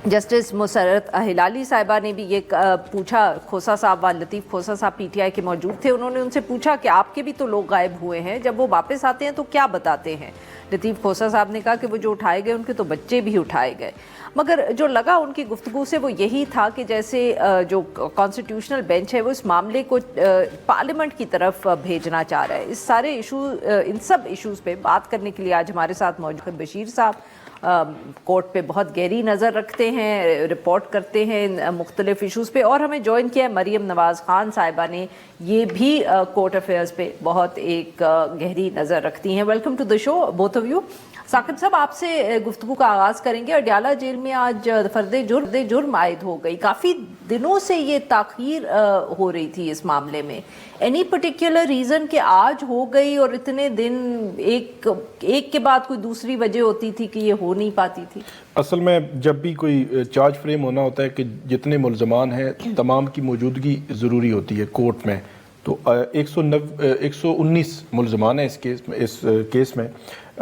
जस्टिस मुसर्रत हिलाली साहिबा ने भी ये पूछा, खोसा साहब व लतीफ़ खोसा साहब पीटीआई के मौजूद थे, उन्होंने उनसे पूछा कि आपके भी तो लोग गायब हुए हैं, जब वो वापस आते हैं तो क्या बताते हैं। लतीफ़ खोसा साहब ने कहा कि वो जो उठाए गए उनके तो बच्चे भी उठाए गए, मगर जो लगा उनकी गुफ्तगू से वो यही था कि जैसे जो कॉन्स्टिट्यूशनल बेंच है वो इस मामले को पार्लियामेंट की तरफ भेजना चाह रहा है। इस सारे इशू इन सब इश्यूज़ पे बात करने के लिए आज हमारे साथ मौजूद बशीर साहब, कोर्ट पे बहुत गहरी नज़र रखते हैं, रिपोर्ट करते हैं मुख्तलिफ इशूज़ पे, और हमें ज्वाइन किया है मरियम नवाज़ खान साहिबा ने, ये भी कोर्ट अफेयर्स पे बहुत एक गहरी नज़र रखती हैं। Welcome to the show both of you. Saqib साहब, आपसे गुफ्तगू का आगाज़ करेंगे। अडयाला जेल में आज फर्द जुर्म आयद हो गई, काफ़ी दिनों से ये ताख़ीर हो रही थी इस मामले में। एनी पर्टिकुलर रीज़न कि आज हो गई और इतने दिन एक के बाद कोई दूसरी वजह होती थी कि ये हो नहीं पाती थी? असल में जब भी कोई चार्ज फ्रेम होना होता है कि जितने मुल्ज़मान हैं तमाम की मौजूदगी ज़रूरी होती है कोर्ट में, तो 119 मुल्ज़मान हैं इस केस में,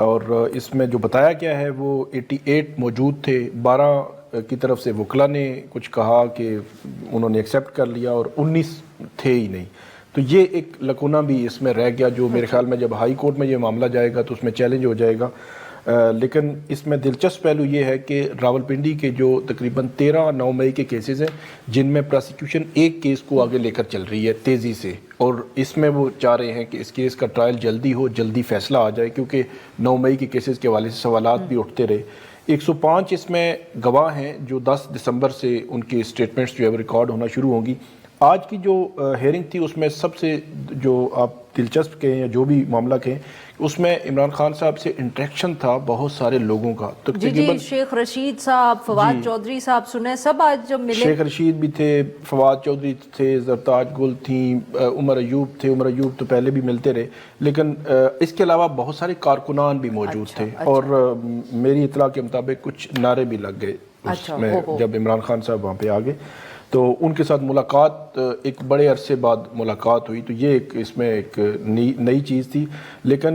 और इसमें जो बताया गया है वो 88 मौजूद थे। 12 की तरफ से वकला ने कुछ कहा कि उन्होंने एक्सेप्ट कर लिया और 19 थे ही नहीं। तो ये एक लकूना भी इसमें रह गया, जो मेरे ख्याल में जब हाई कोर्ट में ये मामला जाएगा तो उसमें चैलेंज हो जाएगा। लेकिन इसमें दिलचस्प पहलू ये है कि रावलपिंडी के जो तकरीबन 13-9 मई के केसेस हैं जिनमें प्रोसिक्यूशन एक केस को आगे लेकर चल रही है तेज़ी से, और इसमें वो चाह रहे हैं कि इस केस का ट्रायल जल्दी हो, जल्दी फैसला आ जाए, क्योंकि 9 मई के केसेस के हवाले से सवालात भी उठते रहे। 105 इसमें गवाह हैं जो 10 दिसंबर से उनके स्टेटमेंट्स जो है रिकॉर्ड होना शुरू होंगी। आज की जो हेयरिंग थी उसमें सबसे जो आप दिलचस्प कहें या जो भी मामला कहें, उसमें इमरान खान साहब से इंटरेक्शन था बहुत सारे लोगों का। तो जी, शेख रशीद साहब, फवाद चौधरी साहब सुने सब आज जब मिले। शेख रशीद भी थे, फवाद चौधरी थे, जरताज गुल थी, उमर अयूब थे। उमर अयूब तो पहले भी मिलते रहे, लेकिन इसके अलावा बहुत सारे कारकुनान भी मौजूद थे। और मेरी इतला के मुताबिक कुछ नारे भी लग गए उसमें जब इमरान खान साहब वहाँ पे आ गए, तो उनके साथ मुलाकात एक बड़े अरसे बाद मुलाकात हुई। तो ये एक इसमें एक नई चीज़ थी, लेकिन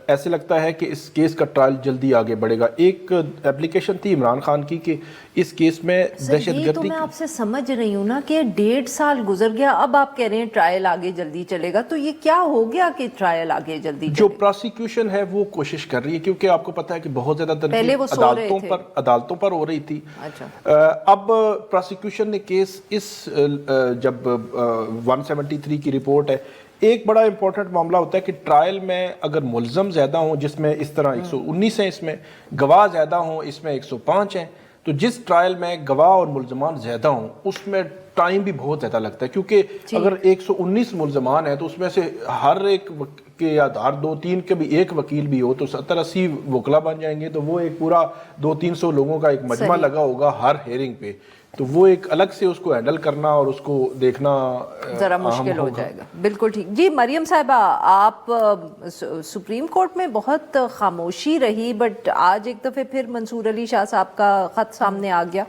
ऐसे लगता है कि इस केस का ट्रायल जल्दी आगे बढ़ेगा। एक एप्लीकेशन थी इमरान खान की कि इस केस में दहशतगर्दी, तो मैं आपसे समझ रही हूँ ना कि 1.5 साल गुजर गया, अब आप कह रहे हैं ट्रायल आगे जल्दी चलेगा, तो ये क्या हो गया कि ट्रायल आगे जल्दी जो प्रोसिक्यूशन है वो कोशिश कर रही है, क्योंकि आपको पता है कि बहुत ज्यादा अदालतों पर हो रही थी। अब प्रोसिक्यूशन ने केस जब 173 की रिपोर्ट है, एक बड़ा इंपॉर्टेंट मामला होता है कि ट्रायल में अगर मुल्ज़म ज़्यादा हों, जिसमें इस तरह 119 हैं, इसमें गवाह ज़्यादा हों, इसमें 105 हैं, तो जिस ट्रायल में गवाह और मुल्ज़मान ज़्यादा हों उसमें टाइम भी बहुत ज़्यादा लगता है, क्योंकि अगर 119 मुल्ज़मान हैं तो उसमें से हर एक के या हर 2-3 के भी एक वकील भी हो तो 70-80 वकला बन जाएंगे, तो वो एक पूरा 200-300 लोगों का एक मजमा लगा होगा हर हेयरिंग पे, तो वो एक अलग से उसको हैंडल करना और उसको देखना ज़रा मुश्किल हो जाएगा। बिल्कुल ठीक। जी मरियम साहिबा, आप सुप्रीम कोर्ट में बहुत खामोशी रही, बट आज एक दफ़े फिर मंसूर अली शाह साहब का ख़त सामने आ गया।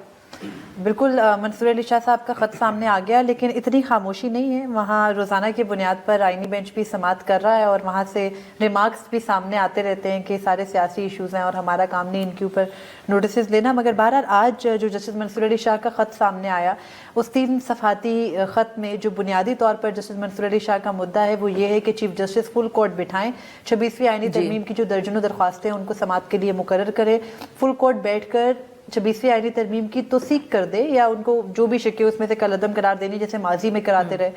बिल्कुल, मंसूर अली शाह साहब का ख़त सामने आ गया, लेकिन इतनी खामोशी नहीं है। वहाँ रोज़ाना की बुनियाद पर आईनी बेंच भी समाअत कर रहा है और वहाँ से रिमार्क्स भी सामने आते रहते हैं कि सारे सियासी इश्यूज़ हैं और हमारा काम नहीं इनके ऊपर नोटिस लेना। मगर बहरहाल आज जो जस्टिस मंसूर अली शाह का ख़त सामने आया, उस 3 सफ़ाती ख़त में जो बुनियादी तौर पर जस्टिस मंसूर अली शाह का मुद्दा है वो ये है कि चीफ जस्टिस फुल कोर्ट बिठाएँ, 26वीं आईनी तरमीम की जो दर्जनों दरख्वास्तें हैं उनको समाअत के लिए मुकर्रर करे, फुल कोर्ट बैठ कर 26वीं आईनी तरमीम की तौसीक कर दे, या उनको जो भी शक है उसमें से कलअदम करार देनी जैसे माजी में कराते रहे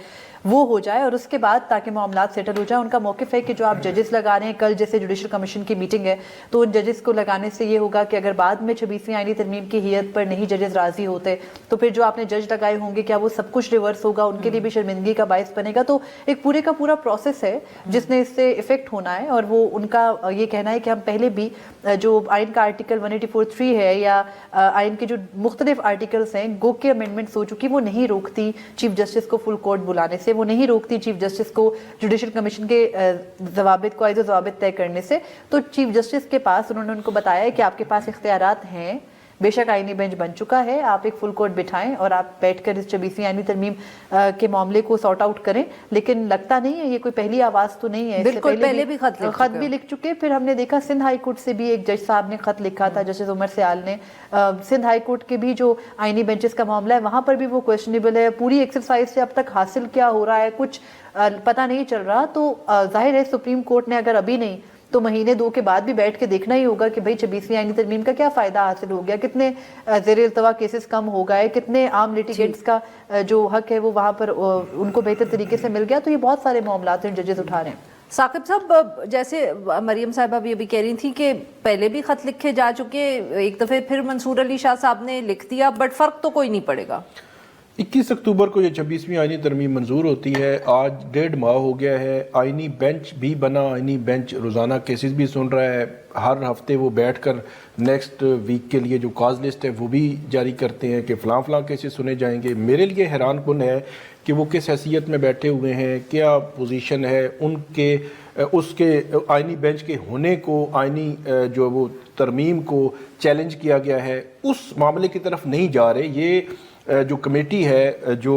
वो हो जाए, और उसके बाद ताकि मामलात सेटल हो जाए। उनका मौक़िफ़ है कि जो आप जजेस लगा रहे हैं, कल जैसे जुडिशल कमीशन की मीटिंग है तो उन जजेस को लगाने से ये होगा कि अगर बाद में 26वीं आईनी तरमीम की हियत पर नहीं जजेस राजी होते तो फिर जो आपने जज लगाए होंगे क्या वो सब कुछ रिवर्स होगा, उनके लिए भी शर्मिंदगी का बायस बनेगा। तो एक पूरे का पूरा प्रोसेस है जिसने इससे इफेक्ट होना है, और वो उनका ये कहना है कि हम पहले भी जो आइन का आर्टिकल 184(3) है या आइन के जो मुख्तलिफ आर्टिकल्स हैं, गो के अमेंडमेंट्स हो चुकी, वो नहीं रोकती चीफ जस्टिस को फुल कोर्ट बुलाने से, वो नहीं रोकती चीफ जस्टिस को जुडिशल कमीशन के ज़वाबित को ज़वाबित तय करने से। तो चीफ जस्टिस के पास उन्होंने उनको बताया है कि आपके पास इख्तियारात हैं, बेशक आईनी बेंच बन चुका है, आप एक फुल कोर्ट बिठाएं और आप बैठकर इस 26वीं आईनी तरमीम के मामले को सॉर्ट आउट करें। लेकिन लगता नहीं है ये कोई पहली आवाज़ तो नहीं है, बिल्कुल पहले भी खत भी लिख चुके। फिर हमने देखा सिंध हाई कोर्ट से भी एक जज साहब ने खत लिखा था, जस्टिस उमर सियाल ने। सिंध हाई कोर्ट के भी जो आईनी बेंचेस का मामला है वहाँ पर भी वो क्वेश्चनेबल है, पूरी एक्सरसाइज से अब तक हासिल क्या हो रहा है कुछ पता नहीं चल रहा। तो जाहिर है सुप्रीम कोर्ट ने अगर अभी नहीं तो महीने 2 के बाद भी बैठ के देखना ही होगा कि भाई 26वीं आईनी तरमीम का क्या फ़ायदा हासिल हो गया, कितने ज़ेर इल्तवा केसेस कम हो गए, कितने आम लिटिगेंट्स का जो हक है वो वहाँ पर उनको बेहतर तरीके से मिल गया। तो ये बहुत सारे मामलात हैं जजेस उठा रहे हैं। साकिब साहब, जैसे मरियम साहिबा भी अभी कह रही थी कि पहले भी खत लिखे जा चुके, एक दफ़े फिर मंसूर अली शाह साहब ने लिख दिया, बट फ़र्क तो कोई नहीं पड़ेगा। 21 अक्टूबर को ये 26वीं आईनी तरमीम मंजूर होती है। आज 1.5 माह हो गया है। आईनी बेंच भी बना, आईनी बेंच रोज़ाना केसेस भी सुन रहा है। हर हफ्ते वो बैठकर नेक्स्ट वीक के लिए जो कॉज लिस्ट है वो भी जारी करते हैं कि फ़लाँ केसेस सुने जाएंगे। मेरे लिए हैरान कुन है कि वो किस हैसियत में बैठे हुए हैं, क्या पोजीशन है उनके, उसके आईनी बेंच के होने को, आईनी जो वो तरमीम को चैलेंज किया गया है उस मामले की तरफ नहीं जा रहे। ये जो कमेटी है, जो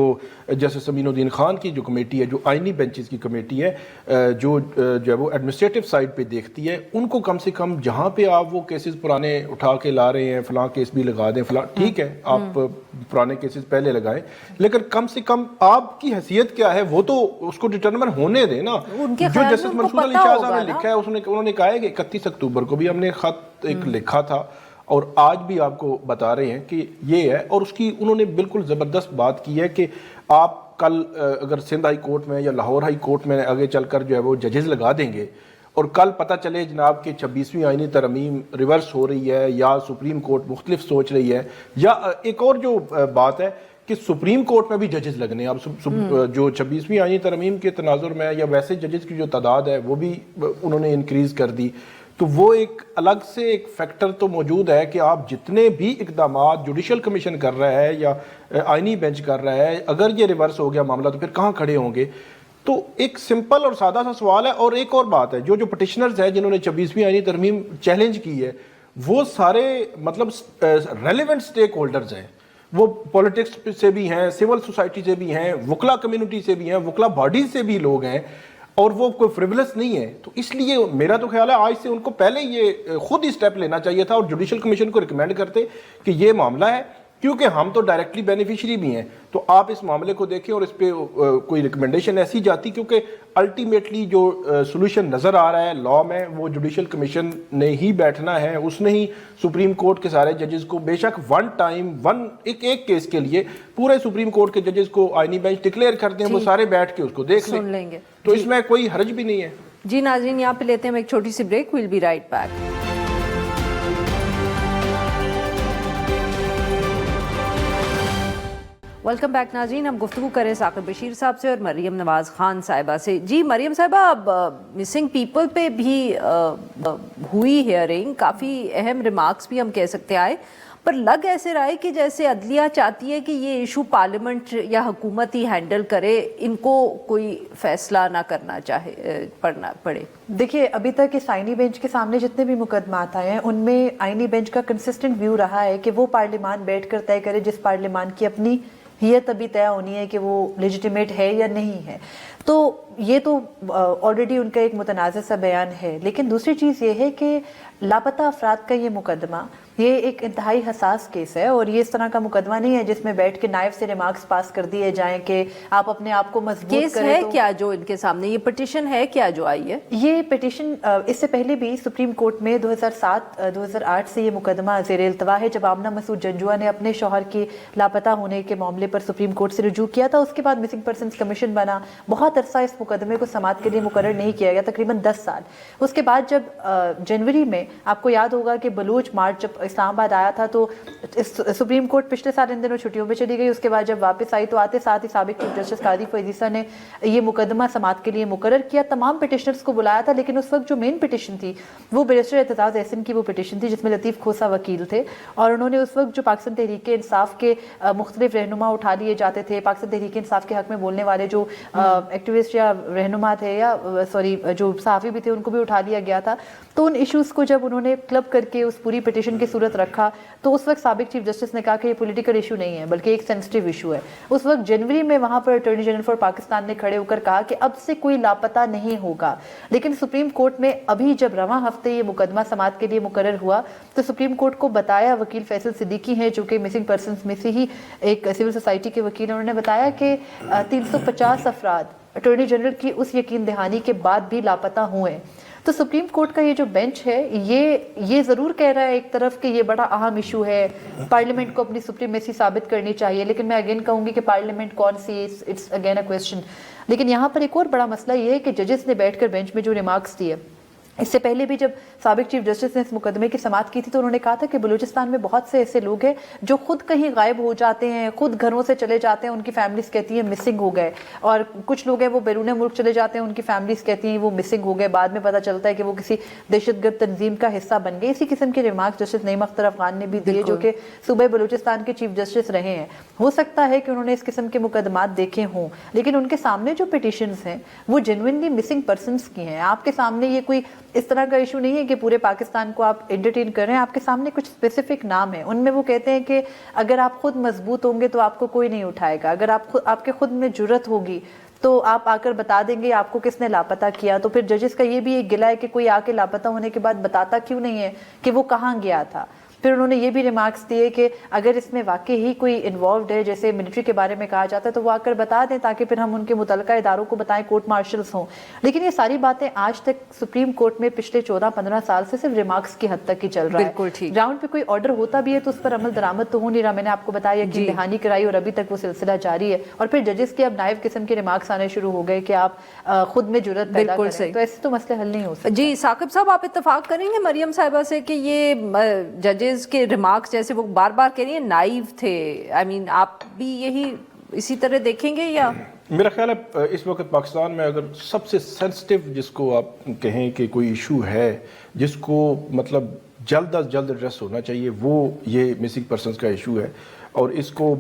जस्टिस अमीनुद्दीन खान की जो कमेटी है, जो आईनी बेंचेस की कमेटी है, जो है वो एडमिनिस्ट्रेटिव साइड पे देखती है, उनको कम से कम जहाँ पे आप वो केसेस पुराने उठा के ला रहे हैं, फलां केस भी लगा दें, फलां, ठीक है आप पुराने केसेस पहले लगाएं, लेकिन कम से कम आपकी हैसियत क्या है वो तो उसको डिटरमिन होने दें ना। जो जस्टिस मंसूर अली शाह साहब ने लिखा है उन्होंने कहा है कि 31 अक्टूबर को भी हमने खत एक लिखा था और आज भी आपको बता रहे हैं कि ये है। और उसकी उन्होंने बिल्कुल ज़बरदस्त बात की है कि आप कल अगर सिंध हाई कोर्ट में या लाहौर हाई कोर्ट में आगे चलकर जो है वो जजेस लगा देंगे और कल पता चले जनाब कि 26वीं आईनी तरमीम रिवर्स हो रही है या सुप्रीम कोर्ट मुख्तलिफ सोच रही है, या एक और जो बात है कि सुप्रीम कोर्ट में भी जजेस लगने, अब जो 26वीं आईनी तरमीम के तनाजुर में या वैसे जजेस की जो तादाद है वो भी उन्होंने इंक्रीज़ कर दी, तो वो एक अलग से एक फैक्टर तो मौजूद है कि आप जितने भी इकदामात जुडिशल कमीशन कर रहा है या आईनी बेंच कर रहा है, अगर ये रिवर्स हो गया मामला तो फिर कहाँ खड़े होंगे। तो एक सिंपल और सादा सा सवाल है। और एक और बात है, जो पिटिशनर्स हैं जिन्होंने 26वीं आईनी तरमीम चैलेंज की है वो सारे मतलब रेलिवेंट स्टेक होल्डर्स हैं, वो पॉलिटिक्स से भी हैं, सिविल सोसाइटी से भी हैं, वकला कम्युनिटी से भी हैं, वकला बॉडीज से भी लोग हैं, और वो कोई फ्रिवलेस नहीं है। तो इसलिए मेरा तो ख्याल है आज से उनको पहले ये खुद ही स्टेप लेना चाहिए था और जुडिशल कमीशन को रिकमेंड करते कि ये मामला है, क्योंकि हम तो डायरेक्टली बेनिफिशियरी भी हैं, तो आप इस मामले को देखें और इस पर कोई रिकमेंडेशन ऐसी जाती, क्योंकि अल्टीमेटली जो सोल्यूशन नज़र आ रहा है लॉ में वो जुडिशल कमीशन ने ही बैठना है, उसने ही सुप्रीम कोर्ट के सारे जजेस को, बेशक वन टाइम एक केस के लिए पूरे सुप्रीम कोर्ट के जजेस को आईनी बेंच डिक्लेयर कर दें, वो सारे बैठ के उसको देख लेंगे, तो इसमें कोई हर्ज भी नहीं है। जी नाज़रीन, यहाँ पे लेते हैं एक छोटी सी break, will be right back. Welcome back नाज़रीन, हम गुफ्तगू करें साकिब बशीर साहब से और मरियम नवाज़ खान साहिबा से। जी मरियम साहिबा, अब मिसिंग पीपल पे भी हुई हियरिंग, काफ़ी अहम रिमार्क्स भी हम कह सकते आए, पर लग ऐसे रहा है कि जैसे अदलिया चाहती है कि ये इशू पार्लियामेंट या हुकूमत ही हैंडल करे, इनको कोई फैसला ना करना पड़े। देखिए, अभी तक इस आईनी बेंच के सामने जितने भी मुकदमात आए हैं उनमें आईनी बेंच का कंसिस्टेंट व्यू रहा है कि वो पार्लियामान बैठ कर तय करे जिस पार्लियामान की अपनी हियत अभी तय होनी है कि वो लेजिटिमेट है या नहीं है। तो ये तो ऑलरेडी उनका एक मुतनाज़ सा बयान है। लेकिन दूसरी चीज़ ये है कि लापता अफराद का ये मुकदमा, ये एक इंतहाई हसास केस है और ये इस तरह का मुकदमा नहीं है जिसमें बैठ के नायब से रिमार्क्स पास कर दिए जाएं कि आप अपने आप को मजबूत केस करें। है क्या जो इनके सामने, ये पिटिशन है क्या जो आई है? ये पिटिशन इससे पहले भी सुप्रीम कोर्ट में 2007-2008 से ये मुकदमा ज़ेर इल्तवा है, जब आमना मसूद जंजुआ ने अपने शौहर के लापता होने के मामले पर सुप्रीम कोर्ट से रुजू किया था। उसके बाद मिसिंग पर्सनस कमीशन बना, बहुत अरसा इस मुकदमे को समाअत के लिए मुकर्रर नहीं किया गया, तकरीबन 10 साल। उसके बाद जब जनवरी में आपको याद होगा कि बलूच मार्च जब इस्लामाबाद आया था तो सुप्रीम कोर्ट पिछले साल इन दिनों छुट्टियों पे चली गई। उसके बाद जब वापस आई तो आते साथ ही साबिक चीफ जस्टिस कादी फैजीसा ने ये मुकदमा समाअत के लिए मुकर्रर किया। तमाम पिटिशनर्स को बुलाया था, लेकिन उस वक्त जो मेन पिटिशन थी वो बैरिस्टर एतजाज एहसन की वो पिटिशन थी जिसमें लतीफ़ खोसा वकील थे, और उन्होंने उस वक्त जो पाकिस्तान तहरीक इंसाफ के मुख्तलिफ रहनुमा उठा लिए जाते थे, पाकिस्तान तहरीक इंसाफ के हक में बोलने वाले जो एक्टिविस्ट या रहनुमा थे या जो सहाफ़ी भी थे उनको भी उठा लिया गया था। तो उन इशूज़ को जब उन्होंने क्लब करके उस पूरी पिटिशन की सूरत रखा तो उस वक्त साबिक चीफ जस्टिस ने कहा कि ये पॉलिटिकल इशू नहीं है बल्कि एक सेंसिटिव इशू है। उस वक्त जनवरी में वहाँ पर अटॉर्नी जनरल फॉर पाकिस्तान ने खड़े होकर कहा कि अब से कोई लापता नहीं होगा। लेकिन सुप्रीम कोर्ट में अभी जब रवां हफ्ते ये मुकदमा समाअत के लिए मुकर्रर हुआ तो सुप्रीम कोर्ट को बताया, वकील फैसल सिद्दीकी हैं जो कि मिसिंग पर्सनस में से ही एक सिविल सोसाइटी के वकील, उन्होंने बताया कि 350 अफराद अटॉर्नी जनरल की उस यकीन दहानी के बाद भी लापता हुए। تو سپریم کورٹ کا یہ جو بینچ ہے یہ ضرور کہہ رہا ہے ایک طرف کہ یہ بڑا اہم ایشو ہے, پارلیمنٹ کو اپنی سپریمیسی ثابت کرنی چاہیے, لیکن میں اگین کہوں گی کہ پارلیمنٹ کون سی, اٹس اگین اے کویسچن. لیکن یہاں پر ایک اور بڑا مسئلہ یہ ہے کہ ججز نے بیٹھ کر بینچ میں جو ریمارکس دیے, اس سے پہلے بھی جب سابق چیف جسٹس نے اس مقدمے کی سماعت کی تھی تو انہوں نے کہا تھا کہ بلوچستان میں بہت سے ایسے لوگ ہیں جو خود کہیں غائب ہو جاتے ہیں, خود گھروں سے چلے جاتے ہیں, ان کی فیملیز کہتی ہیں مسنگ ہو گئے, اور کچھ لوگ ہیں وہ بیرون ملک چلے جاتے ہیں, ان کی فیملیز کہتی ہیں وہ مسنگ ہو گئے, بعد میں پتہ چلتا ہے کہ وہ کسی دہشت گرد تنظیم کا حصہ بن گئے. اسی قسم کے ریمارکس جسٹس نعیم اختر افغان نے بھی دیے جو کہ صوبہ بلوچستان کے چیف جسٹس رہے ہیں. ہو سکتا ہے کہ انہوں نے اس قسم کے مقدمات دیکھے ہوں, لیکن ان کے سامنے جو پٹیشنز ہیں وہ جینوئنلی مسنگ پرسنس کی ہیں. آپ کے سامنے یہ کوئی اس طرح کا ایشو نہیں ہے کہ پورے پاکستان کو آپ انٹرٹین کر رہے ہیں, آپ کے سامنے کچھ اسپیسیفک نام ہیں. ان میں وہ کہتے ہیں کہ اگر آپ خود مضبوط ہوں گے تو آپ کو کوئی نہیں اٹھائے گا, اگر آپ کے خود میں جرت ہوگی تو آپ آ کر بتا دیں گے آپ کو کس نے لاپتہ کیا. تو پھر ججز کا یہ بھی ایک گلہ ہے کہ کوئی آ کے لاپتہ ہونے کے بعد بتاتا کیوں نہیں ہے کہ وہ کہاں گیا تھا. پھر انہوں نے یہ بھی ریمارکس دیے کہ اگر اس میں واقعی ہی کوئی انوالوڈ ہے, جیسے ملٹری کے بارے میں کہا جاتا ہے, تو وہ آ کر بتا دیں تاکہ پھر ہم ان کے متعلقہ اداروں کو بتائیں, کورٹ مارشلز ہوں. لیکن یہ ساری باتیں آج تک سپریم کورٹ میں پچھلے 14-15 سال سے صرف ریمارکس کی حد تک ہی چل رہا ہے. بالکل ٹھیک. گراؤنڈ پہ کوئی آرڈر ہوتا بھی ہے تو اس پر عمل درآمد تو ہو نہیں رہا. میں نے آپ کو بتایا کہ دہانی کرائی اور ابھی تک وہ سلسلہ جاری ہے, اور پھر ججز کے اب نائب قسم کے ریمارکس آنے شروع ہو گئے کہ آپ خود میں جرت پیدا کریں, تو ایسے تو مسئلے حل نہیں ہو سکتے. جی ثاقب صاحب, آپ اتفاق کریں گے مریم صاحبہ سے کہ یہ ججز کے ریمارکس جیسے وہ بار بار کہہ رہی ہیں نائیو تھے, آئی مین آپ بھی یہی اسی طرح دیکھیں گے یا؟ میرا خیال ہے اس وقت پاکستان میں اگر سب سے سینسٹیو جس کو آپ کہیں کہ کوئی ایشو ہے جس کو مطلب جلد از جلد ایڈریس ہونا چاہیے, وہ یہ مسنگ پرسنز کا ایشو ہے. اور اس کو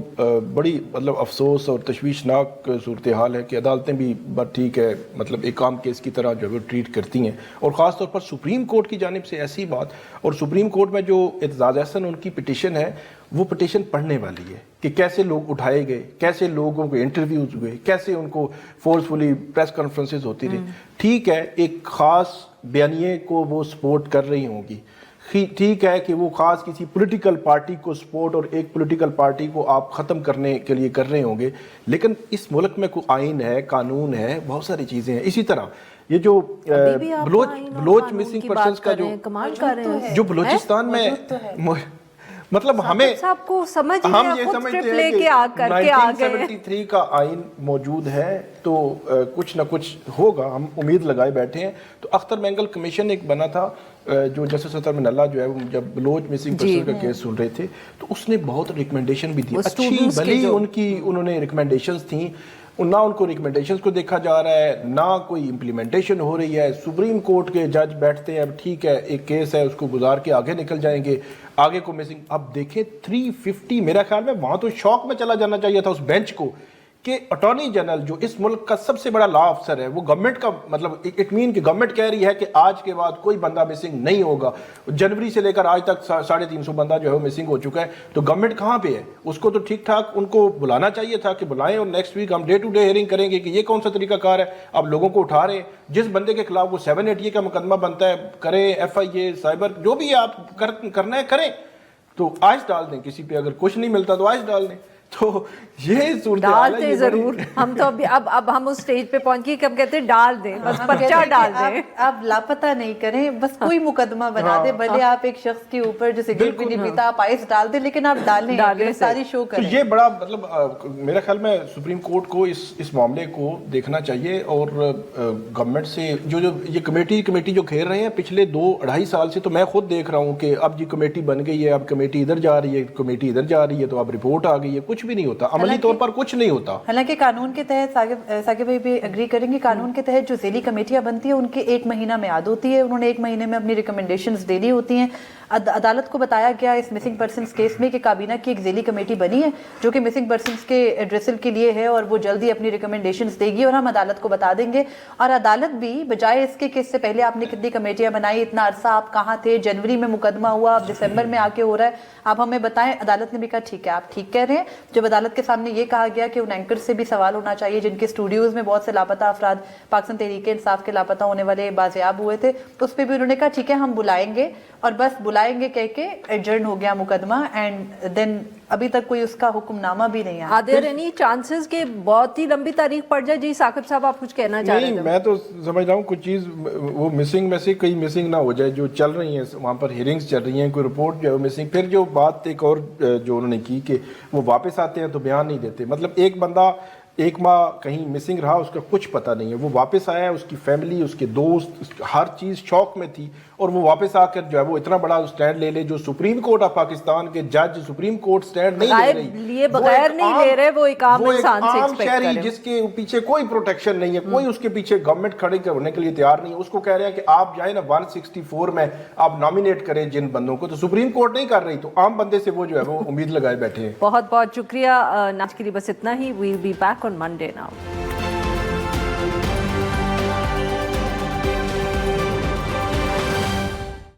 بڑی مطلب افسوس اور تشویشناک صورتحال ہے کہ عدالتیں بھی بات ٹھیک ہے مطلب ایک عام کیس کی طرح جو ہے ٹریٹ کرتی ہیں, اور خاص طور پر سپریم کورٹ کی جانب سے ایسی بات. اور سپریم کورٹ میں جو اعتزاز احسن ان کی پٹیشن ہے وہ پٹیشن پڑھنے والی ہے کہ کیسے لوگ اٹھائے گئے, کیسے لوگوں کو انٹرویوز ہوئے, کیسے ان کو فورسفلی پریس کانفرنسز ہوتی رہی. ٹھیک ہے ایک خاص بیانیے کو وہ سپورٹ کر رہی ہوں گی, ٹھیک ہے کہ وہ خاص کسی پولیٹیکل پارٹی کو سپورٹ اور ایک پولیٹیکل پارٹی کو آپ ختم کرنے کے لیے کر رہے ہوں گے, لیکن اس ملک میں کوئی آئین ہے, قانون ہے, بہت ساری چیزیں ہیں. اسی طرح یہ جو بلوچ مسنگ پرسنز کا جو بلوچستان میں مطلب ہمیں ہم یہ سمجھتے ہیں کہ 1973 کا آئین موجود ہے تو کچھ نہ کچھ ہوگا, ہم امید لگائے بیٹھے ہیں. تو اختر مینگل کمیشن ایک بنا تھا جو جسٹس اطہر من اللہ جو ہے وہ جب بلوچ مسنگ پرسن کا کیس سن رہے تھے تو اس نے بہت ریکمنڈیشن بھی دی, اچھی بھلی انہوں نے ریکمنڈیشنز تھیں, نہ ان کو ریکمنڈیشنز کو دیکھا جا رہا ہے, نہ کوئی امپلیمنٹیشن ہو رہی ہے. سپریم کورٹ کے جج بیٹھتے ہیں, اب ٹھیک ہے ایک کیس ہے اس کو گزار کے آگے نکل جائیں گے, آگے کو مسنگ. اب دیکھیں 350 میرا خیال میں وہاں تو شوق میں چلا جانا چاہیے تھا اس بینچ کو کہ اٹارنی جنرل جو اس ملک کا سب سے بڑا لا افسر ہے وہ گورنمنٹ کا مطلب اٹ مین کہ گورنمنٹ کہہ رہی ہے کہ آج کے بعد کوئی بندہ مسنگ نہیں ہوگا. جنوری سے لے کر آج تک 350 بندہ جو ہے وہ مسنگ ہو چکا ہے. تو گورنمنٹ کہاں پہ ہے؟ اس کو تو ٹھیک ٹھاک ان کو بلانا چاہیے تھا کہ بلائیں, اور نیکسٹ ویک ہم ڈے ٹو ڈے ہیئرنگ کریں گے کہ یہ کون سا طریقہ کار ہے. اب لوگوں کو اٹھا رہے ہیں, جس بندے کے خلاف وہ 780 کا مقدمہ بنتا ہے کریں, FIA سائبر جو بھی آپ کرنا ہے کریں, تو آج ڈال دیں. کسی پہ اگر کچھ نہیں ملتا تو آج ڈال دیں. تو یہ صورتحال ہے. ڈالتے ضرور ہم تو اب ہم اس سٹیج پہ پہنچ گئے کہ ہم کہتے ہیں ڈال دیں, بس پرچہ ڈال دیں. آپ لاپتہ نہیں کریں, بس کوئی مقدمہ بنا دیں, بھلے آپ ایک شخص کے اوپر جو سگریٹ بھی نہیں پیتا آپ آئس ڈال دیں, لیکن آپ ڈالیں ساری شو کریں. تو یہ بڑا مطلب میرا خیال میں سپریم کورٹ کو اس معاملے کو دیکھنا چاہیے, اور گورنمنٹ سے جو یہ کمیٹی جو کھیل رہے ہیں پچھلے 2-2.5 سال سے, تو میں خود دیکھ رہا ہوں کہ اب یہ کمیٹی بن گئی ہے, اب کمیٹی ادھر جا رہی ہے, کمیٹی ادھر جا رہی ہے, تو اب رپورٹ آ گئی ہے, کچھ بھی نہیں ہوتا, عملی طور پر کچھ نہیں ہوتا. حالانکہ قانون کے تحت ثاقب بھائی بھی اگری کریں گے, قانون کے تحت جو ذیلی کمیٹیاں بنتی ہیں ان کے 1 مہینہ میعاد ہوتی ہے, انہوں نے 1 مہینے میں اپنی ریکمنڈیشنز دینی ہوتی ہیں. عدالت کو بتایا گیا اس مسنگ پرسنز کیس میں کہ کابینہ کی ایک ذیلی کمیٹی بنی ہے جو کہ مسنگ پرسنز کے ایڈریسل کے لیے ہے, اور وہ جلدی اپنی ریکمنڈیشنز دے گی اور ہم عدالت کو بتا دیں گے. اور عدالت بھی بجائے اس کے کہ اس سے پہلے آپ نے کتنی کمیٹیاں بنائی, اتنا عرصہ آپ کہاں تھے, جنوری میں مقدمہ ہوا, اب دسمبر میں آ کے ہو رہا ہے, آپ ہمیں بتائیں. عدالت نے بھی کہا ٹھیک ہے آپ ٹھیک کہہ رہے ہیں. جب عدالت کے سامنے یہ کہا گیا کہ ان اینکر سے بھی سوال ہونا چاہیے جن کے اسٹوڈیوز میں بہت سے لاپتہ افراد پاکستان تحریک انصاف کے لاپتہ ہونے والے بازیاب ہوئے تھے, اس پہ بھی انہوں نے کہا ٹھیک ہے ہم بلائیں گے, اور بس بلائیں گے کہہ کے ایڈجرن ہو گیا مقدمہ. اینڈ دین अभी तक कोई उसका हुक्मनामा भी नहीं आया। Are there any chances कि बहुत ही लंबी तारीख पड़ जाए? जी साकिब साहब, आप कुछ कहना चाह रहे नहीं, थे? मैं तो समझ रहा हूँ कुछ चीज़ वो मिसिंग में से कई मिसिंग ना हो जाए, जो चल रही हैं वहाँ पर हियरिंग्स चल रही हैं, कोई रिपोर्ट जो है मिसिंग। फिर जो बात एक और जो उन्होंने की कि वो वापस आते हैं तो बयान नहीं देते, मतलब एक बंदा 1 माह कहीं मिसिंग रहा, उसका कुछ पता नहीं है, वो वापस आया है, उसकी फैमिली, उसके दोस्त, हर चीज़ शौक में थी, और वो वापस आकर जो है वो इतना बड़ा स्टैंड ले ले, जो सुप्रीम कोर्ट ऑफ पाकिस्तान के जज सुप्रीम कोर्ट स्टैंड नहीं ले रही, लिए बगैर नहीं ले रहे, वो एक आम इंसान से एक्सपेक्ट शहरी करें, जिसके पीछे कोई प्रोटेक्शन नहीं है, कोई उसके पीछे गवर्नमेंट खड़े करने के लिए तैयार नहीं है, उसको कह रहे हैं कि आप जाए ना 164 में आप नॉमिनेट करें जिन बंदों को, तो सुप्रीम कोर्ट नहीं कर रही, तो आम बंदे से वो जो है वो उम्मीद लगाए बैठे हैं। बहुत बहुत शुक्रिया। आज के लिए बस इतना ही। We will be back on Monday now.